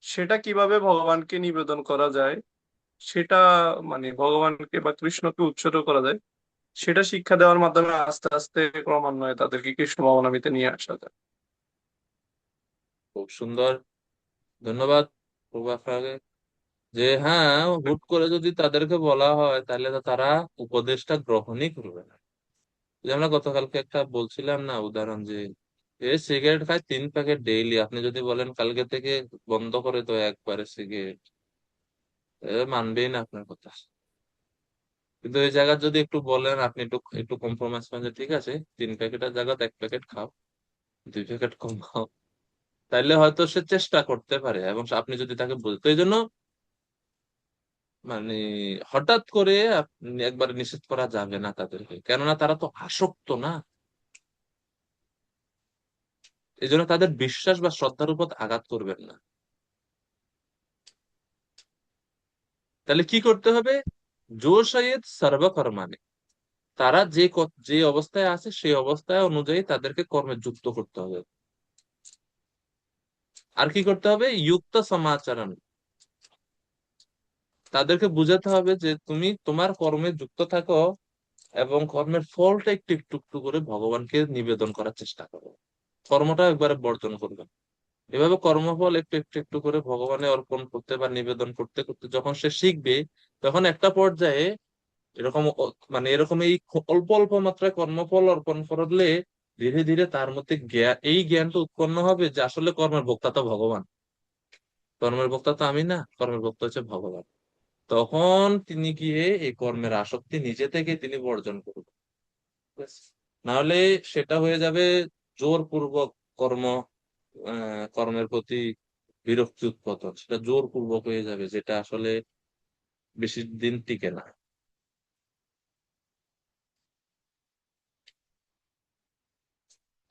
সেটা কিভাবে ভগবানকে নিবেদন করা যায়, সেটা মানে ভগবানকে বা কৃষ্ণকে উৎসর্গ করা যায়, সেটা শিক্ষা দেওয়ার মাধ্যমে আস্তে আস্তে ক্রমান্বয়ে তাদেরকে কৃষ্ণ ভাবনামিতে নিয়ে আসা যায়। খুব সুন্দর, ধন্যবাদ প্রভু আপনাকে। যে হ্যাঁ, হুট করে যদি তাদেরকে বলা হয় তাহলে তো তারা উপদেশটা গ্রহণই করবে না। যে আমরা গতকালকে একটা বলছিলাম না উদাহরণ, যে এ সিগারেট খায় 3 প্যাকেট ডেইলি, আপনি যদি বলেন কালকে থেকে বন্ধ করে তো একবারে সিগারেট, মানবেই না আপনার কথা। কিন্তু এই জায়গা যদি একটু বলেন, আপনি একটু একটু কম্প্রোমাইজ করেন যে ঠিক আছে 3 প্যাকেটের জায়গায় 1 প্যাকেট খাও, 2 প্যাকেট কম খাও, তাইলে হয়তো সে চেষ্টা করতে পারে। এবং আপনি যদি তাকে বলতে, এই জন্য মানে হঠাৎ করে আপনি একবার নিষেধ করা যাবে না তাদেরকে, কেননা তারা তো আসক্ত না। এই জন্য তাদের বিশ্বাস বা শ্রদ্ধার উপর আঘাত করবেন না। তাহলে কি করতে হবে? জোশায়েদ সর্বকর্মানে, তারা যে অবস্থায় আছে সেই অবস্থায় অনুযায়ী তাদেরকে কর্মে যুক্ত করতে হবে। আর কি করতে হবে? যুক্ত সমাচরণ, তাদেরকে বুঝাতে হবে যে তুমি তোমার কর্মে যুক্ত থাকো এবং কর্মের ফলটা একটু একটু একটু করে ভগবানকে নিবেদন করার চেষ্টা করো, কর্মটা একবারে বর্জন করবে না। এভাবে কর্মফল একটু একটু একটু করে ভগবানে অর্পণ করতে বা নিবেদন করতে করতে যখন সে শিখবে, তখন একটা পর্যায়ে এরকম মানে এরকম এই অল্প অল্প মাত্রায় কর্মফল অর্পণ করলে ধীরে ধীরে তার মধ্যে এই জ্ঞানটা উৎপন্ন হবে যে আসলে কর্মের ভোক্তা তো ভগবান, কর্মের ভোক্তা তো আমি না, কর্মের ভোক্তা হচ্ছে ভগবান। তখন তিনি গিয়ে এই কর্মের আসক্তি নিজে থেকে তিনি বর্জন করবেন। না হলে সেটা হয়ে যাবে জোরপূর্বক কর্ম, কর্মের প্রতি বিরক্তি উৎপাদন, সেটা জোরপূর্বক হয়ে যাবে, যেটা আসলে বেশি দিন টিকে না।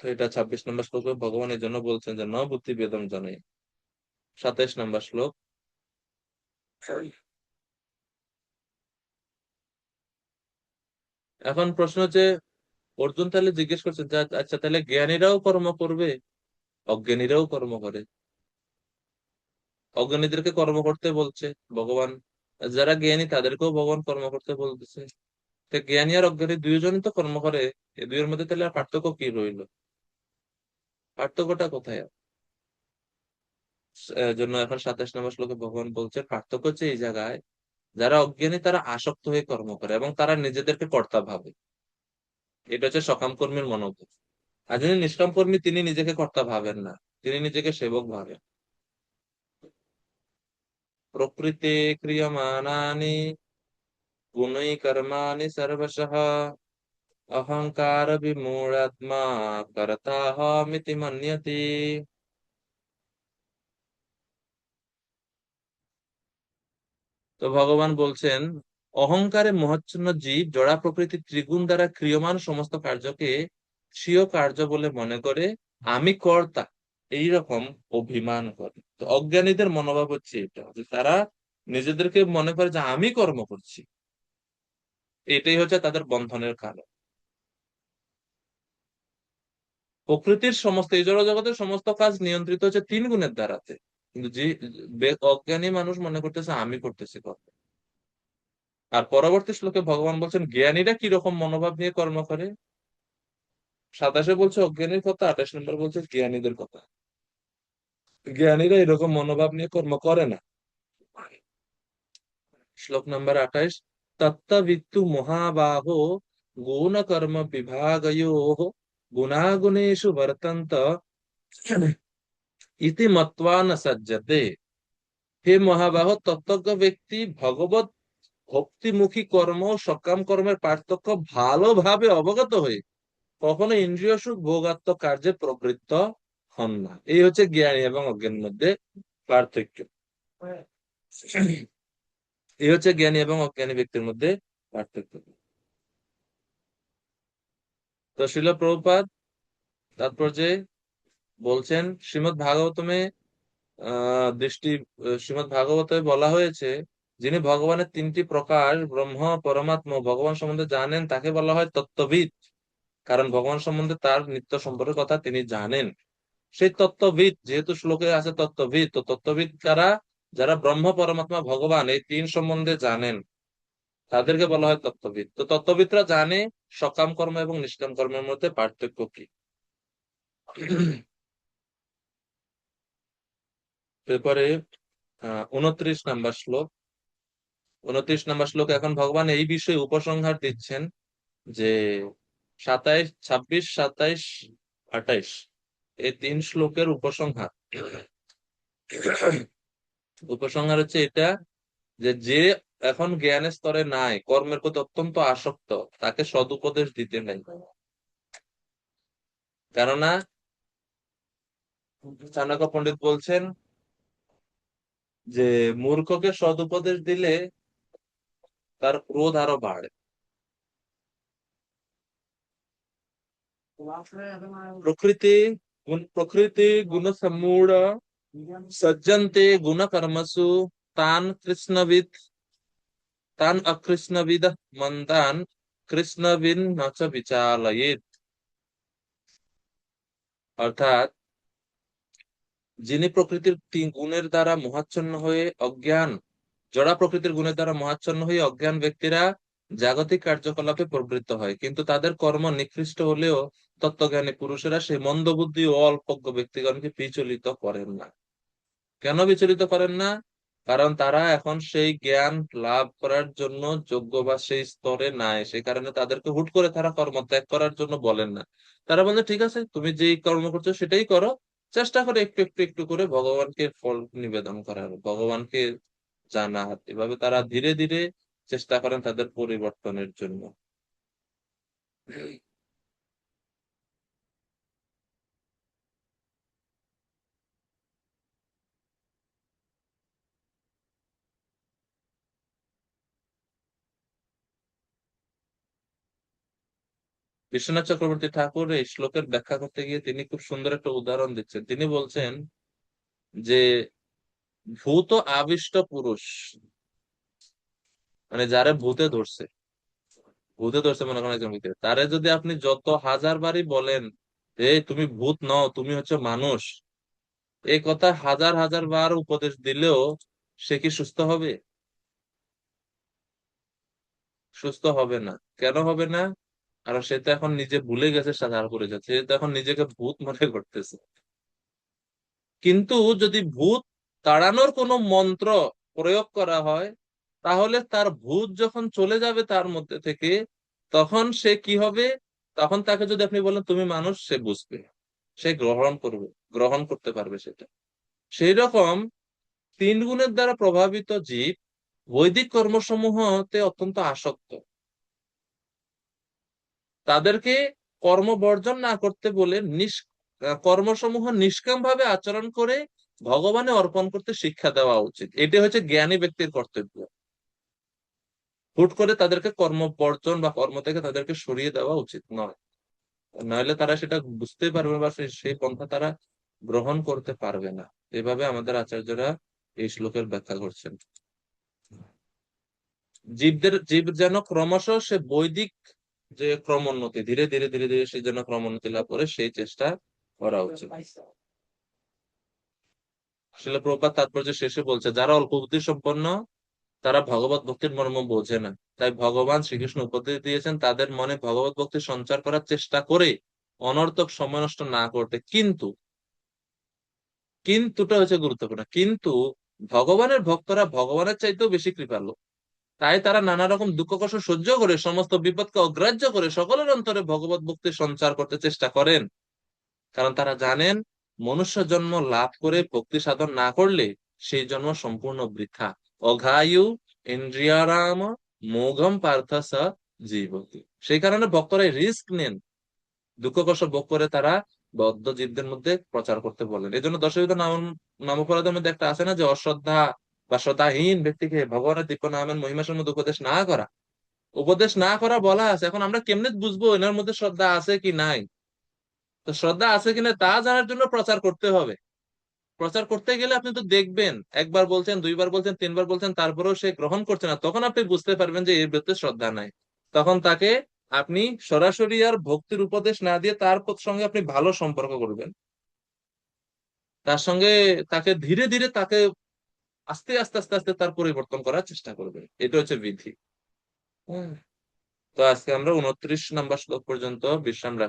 তো এটা 26 নম্বর শ্লোকে ভগবান এই জন্য বলছেন যে ন বুদ্ধি বেদম জানে। 27 নম্বর শ্লোক। এখন প্রশ্ন হচ্ছে, অর্জুন তাহলে জিজ্ঞেস করছে যে আচ্ছা তাহলে জ্ঞানীরাও কর্ম করবে, অজ্ঞানীরাও কর্ম করে, অজ্ঞানীদেরকে কর্ম করতে বলছে ভগবান, যারা জ্ঞানী তাদেরকেও ভগবান কর্ম করতে বলতেছে। তো জ্ঞানী আর অজ্ঞানী দুইজনই তো কর্ম করে, এই দুইয়ের মধ্যে তাহলে আর পার্থক্য কি রইলো? পার্থক্যটা কোথায়? জন্য এখন 27 নম্বর শ্লোকে ভগবান বলছে পার্থক্য হচ্ছে এই জায়গায়, যারা অজ্ঞানী তারা আসক্ত হয়ে কর্ম করে এবং তারা নিজেদেরকে কর্তা ভাবে, এটা হচ্ছে সকাম কর্মীর মনোভাব। আর যিনি নিষ্কাম কর্মী তিনি নিজেকে কর্তা ভাবেন না, তিনি নিজেকে সেবক ভাবেন। প্রকৃতি ক্রিয়মাণানি গুণৈ কর্মাণি সর্বশঃ অহংকার বিমূঢ়াত্মা কর্তাহমিতি মন্যতে। তো ভগবান বলছেন, অহংকারে মোহাচ্ছন্ন জীব জড়া প্রকৃতির ত্রিগুণ দ্বারা ক্রিয়মান সমস্ত কার্যকে স্বীয় কার্য বলে মনে করে আমি কর্তা এইরকম অভিমান করে। তো অজ্ঞানীদের মনোভাব হচ্ছে এটা, যে তারা নিজেদেরকে মনে করে যে আমি কর্ম করছি, এটাই হচ্ছে তাদের বন্ধনের কারণ। প্রকৃতির সমস্ত এই জড় জগতের সমস্ত কাজ নিয়ন্ত্রিত হচ্ছে 3 গুণের দ্বারাতে, কিন্তু যে অজ্ঞানী মানুষ মনে করতেছে আমি করতেছি কর্ম। আর পরবর্তী শ্লোকে ভগবান বলছেন জ্ঞানীরা কিরকম মনোভাব নিয়ে কর্ম করে। 27 বলছে অজ্ঞানীর কথা, 28 নম্বর বলছে জ্ঞানীদের কথা। জ্ঞানীরা এরকম মনোভাব নিয়ে কর্ম করে না। শ্লোক নম্বর 28, তত্ত্ববিত্তু মহাবাহো গুণ কর্ম বিভাগয়োঃ গুণাগুণেষু বর্তন্ত ইতি মত্বা ন সজ্জতে। হে মহাবাহ, তত্ত্বজ্ঞ ব্যক্তি ভগবত ভক্তিমুখী কর্ম ও সকাম কর্মের পার্থক্য ভালোভাবে অবগত হয়ে কখনো ইন্দ্রিয় সুখ ভোগাত্মক কার্যে প্রবৃত্ত হন না। এই হচ্ছে জ্ঞানী এবং অজ্ঞানীর মধ্যে পার্থক্য। এই হচ্ছে জ্ঞানী এবং অজ্ঞানী ব্যক্তির মধ্যে পার্থক্য। তো শ্রীল প্রভুপাদ তারপর যে বলছেন শ্রীমদ্ ভাগবতমে শ্রীমদ্ ভাগবতে বলা হয়েছে, যিনি ভগবানের তিনটি প্রকার ব্রহ্ম পরমাত্মা ভগবান সম্বন্ধে জানেন তাকে বলা হয় তত্ত্ববিদ। কারণ ভগবান সম্বন্ধে তার নিত্য সম্পর্কের কথা তিনি জানেন। সেই তত্ত্ববিদ, যেহেতু শ্লোকে আছে তত্ত্ববিদ, তো তত্ত্ববিদ কারা? যারা ব্রহ্ম পরমাত্মা ভগবান এই তিন সম্বন্ধে জানেন তাদেরকে বলা হয় তত্ত্ববিদ। তো তত্ত্ববিদরা জানে সকাম কর্ম এবং নিষ্কাম কর্মের মধ্যে পার্থক্য কি। এরপরে 29 নাম্বার শ্লোক। 29 নাম্বার শ্লোক এখন ভগবান এই বিষয়ে উপসংহার দিচ্ছেন যে 27, 26, 27, 28 এই 3 শ্লোকের উপসংহার। উপসংহার হচ্ছে এটা যে যে এখন জ্ঞানের স্তরে নাই, কর্মের প্রতি অত্যন্ত আসক্ত, তাকে সদুপদেশ দিতে নাই। কেননা চাণক্য পণ্ডিত বলছেন যে মূর্খকে সদুপদেশ দিলে তার ক্রোধ আরো বাড়ে। প্রকৃতি গুণ সম্মূঢ় সজ্জন্তে গুণ কর্মসু তান অকৃষ্ণবিদ মন্দান কৃষ্ণবিন নচ বিচালয়েৎ। অর্থাৎ যিনি প্রকৃতির গুণের দ্বারা মোহাচ্ছন্ন হয়ে অজ্ঞান, জড়া প্রকৃতির গুণের দ্বারা মোহাচ্ছন্ন হয়ে অজ্ঞান ব্যক্তিরা জাগতিক কার্যকলাপে প্রবৃত্ত হয়, কিন্তু তাদের কর্ম নিকৃষ্ট হলেও তত্ত্বজ্ঞানী পুরুষেরা সেই মন্দবুদ্ধি ও অল্পজ্ঞ ব্যক্তিগণকে বিচলিত করেন না। কেন বিচলিত করেন না? কারণ তারা এখন সেই জ্ঞান লাভ করার জন্য যোগ্য বা সেই স্তরে নাই। সেই কারণে তাদেরকে হুট করে তারা কর্ম ত্যাগ করার জন্য বলেন না। তারা বলে ঠিক আছে, তুমি যেই কর্ম করছো সেটাই করো, চেষ্টা করে একটু একটু একটু করে ভগবানকে ফল নিবেদন করার, ভগবানকে জানার। এভাবে তারা ধীরে ধীরে চেষ্টা করেন তাদের পরিবর্তনের জন্য। বিশ্বনাথ চক্রবর্তী ঠাকুর এই শ্লোকের ব্যাখ্যা করতে গিয়ে তিনি খুব সুন্দর একটা উদাহরণ দিচ্ছেন। তিনি বলছেন যে ভূত আবিষ্ট পুরুষ, মানে যারা ভূতে ধরছে মনে করেন একজন ব্যক্তি, তারে যদি আপনি যত হাজার বারই বলেন এই তুমি ভূত নও, তুমি হচ্ছে মানুষ, এই কথা হাজার হাজার বার উপদেশ দিলেও সে কি সুস্থ হবে? সুস্থ হবে না। কেন হবে না? কারণ সে তো এখন নিজে ভুলে গেছে, সাধার করে যাচ্ছে, সে তো এখন নিজেকে ভূত মনে করতেছে। কিন্তু যদি ভূত তাড়ানোর কোনো মন্ত্র প্রয়োগ করা হয়, তাহলে তার ভূত যখন চলে যাবে তার মধ্যে থেকে, তখন সে কি হবে? তখন তাকে যদি আপনি বলেন তুমি মানুষ, সে বুঝবে, সে গ্রহণ করতে পারবে সেটা। সেই রকম 3 গুণের দ্বারা প্রভাবিত জীব বৈদিক কর্মসমূহতে অত্যন্ত আসক্ত। তাদেরকে কর্ম বর্জন না করতে বলে কর্মসমূহ নিষ্কাম ভাবে আচরণ করে ভগবানে অর্পণ করতে শিক্ষা দেওয়া উচিত। এটা হচ্ছে জ্ঞানী ব্যক্তির কর্তব্য। হুট করে তাদেরকে কর্ম বর্জন বা কর্ম থেকে তাদেরকে সরিয়ে দেওয়া উচিত নয়, নাহলে তারা সেটা বুঝতে পারবে বা সেই পন্থা তারা গ্রহণ করতে পারবে না। এভাবে আমাদের আচার্যরা এই শ্লোকের ব্যাখ্যা করছেন। জীব যেন ক্রমশ সে বৈদিক যে ক্রমোন্নতি, ধীরে ধীরে ধীরে ধীরে সে যেন ক্রমোন্নতি লাভ করে, সেই চেষ্টা করা উচিত। শিল প্রভুপাদ তাৎপর্য শেষে বলছে, যারা অল্প বুদ্ধি সম্পন্ন তারা ভগবত ভক্তির মর্ম বোঝে না। তাই ভগবান শ্রীকৃষ্ণ উপদেশ দিয়েছেন তাদের মনে ভগবত ভক্তি সঞ্চার করার চেষ্টা করে অনর্থক সময় নষ্ট না করতে। কিন্তুটা হচ্ছে গুরুত্বপূর্ণ। কিন্তু ভগবানের ভক্তরা ভগবানের চাইতেও বেশি কৃপালু। তাই তারা নানা রকম দুঃখ কষ্ট সহ্য করে, সমস্ত বিপদকে অগ্রাহ্য করে সকলের অন্তরে ভগবত ভক্তি সঞ্চার করতে চেষ্টা করেন। কারণ তারা জানেন মনুষ্য জন্ম লাভ করে ভক্তি সাধন না করলে সেই জন্ম সম্পূর্ণ বৃথা। অঘায়ু ইন্দ্রিয়ারাম মোঘম পার্থ স জীবতি। সেই কারণে ভক্তরা রিস্ক নেন দুঃখ কষ্ট ভোগ করে তারা বদ্ধ জীবদের মধ্যে প্রচার করতে বলেন। এই জন্য দশবিধ নামপরাধের মধ্যে একটা আছে না, যে অশ্রদ্ধা বা শ্রদ্ধাহীন ব্যক্তিকে ভগবানের দিব্য নামের মহিমা সম্বন্ধে উপদেশ না করা বলা আছে। এখন আমরা কেমনে বুঝবো এনার মধ্যে শ্রদ্ধা আছে কি নাই? তো শ্রদ্ধা আছে কিনা তা জানার জন্য প্রচার করতে হবে। প্রচার করতে গেলে আপনি তো দেখবেন, একবার বলছেন, দুইবার বলছেন, তিনবার বলছেন, তারপরেও সে গ্রহণ করছে না, তখন আপনি বুঝতে পারবেন যে এর ভিতরে শ্রদ্ধা নাই। তখন তাকে আপনি সরাসরি আর ভক্তির উপদেশ না দিয়ে তার সঙ্গে আপনি ভালো সম্পর্ক করবেন, তার সঙ্গে তাকে ধীরে ধীরে তাকে আস্তে আস্তে আস্তে আস্তে তার পরিবর্তন করার চেষ্টা করবেন। এটা হচ্ছে বিধি। তো আজকে আমরা 29 নম্বর শ্লোক পর্যন্ত বিশ্রাম রাখি।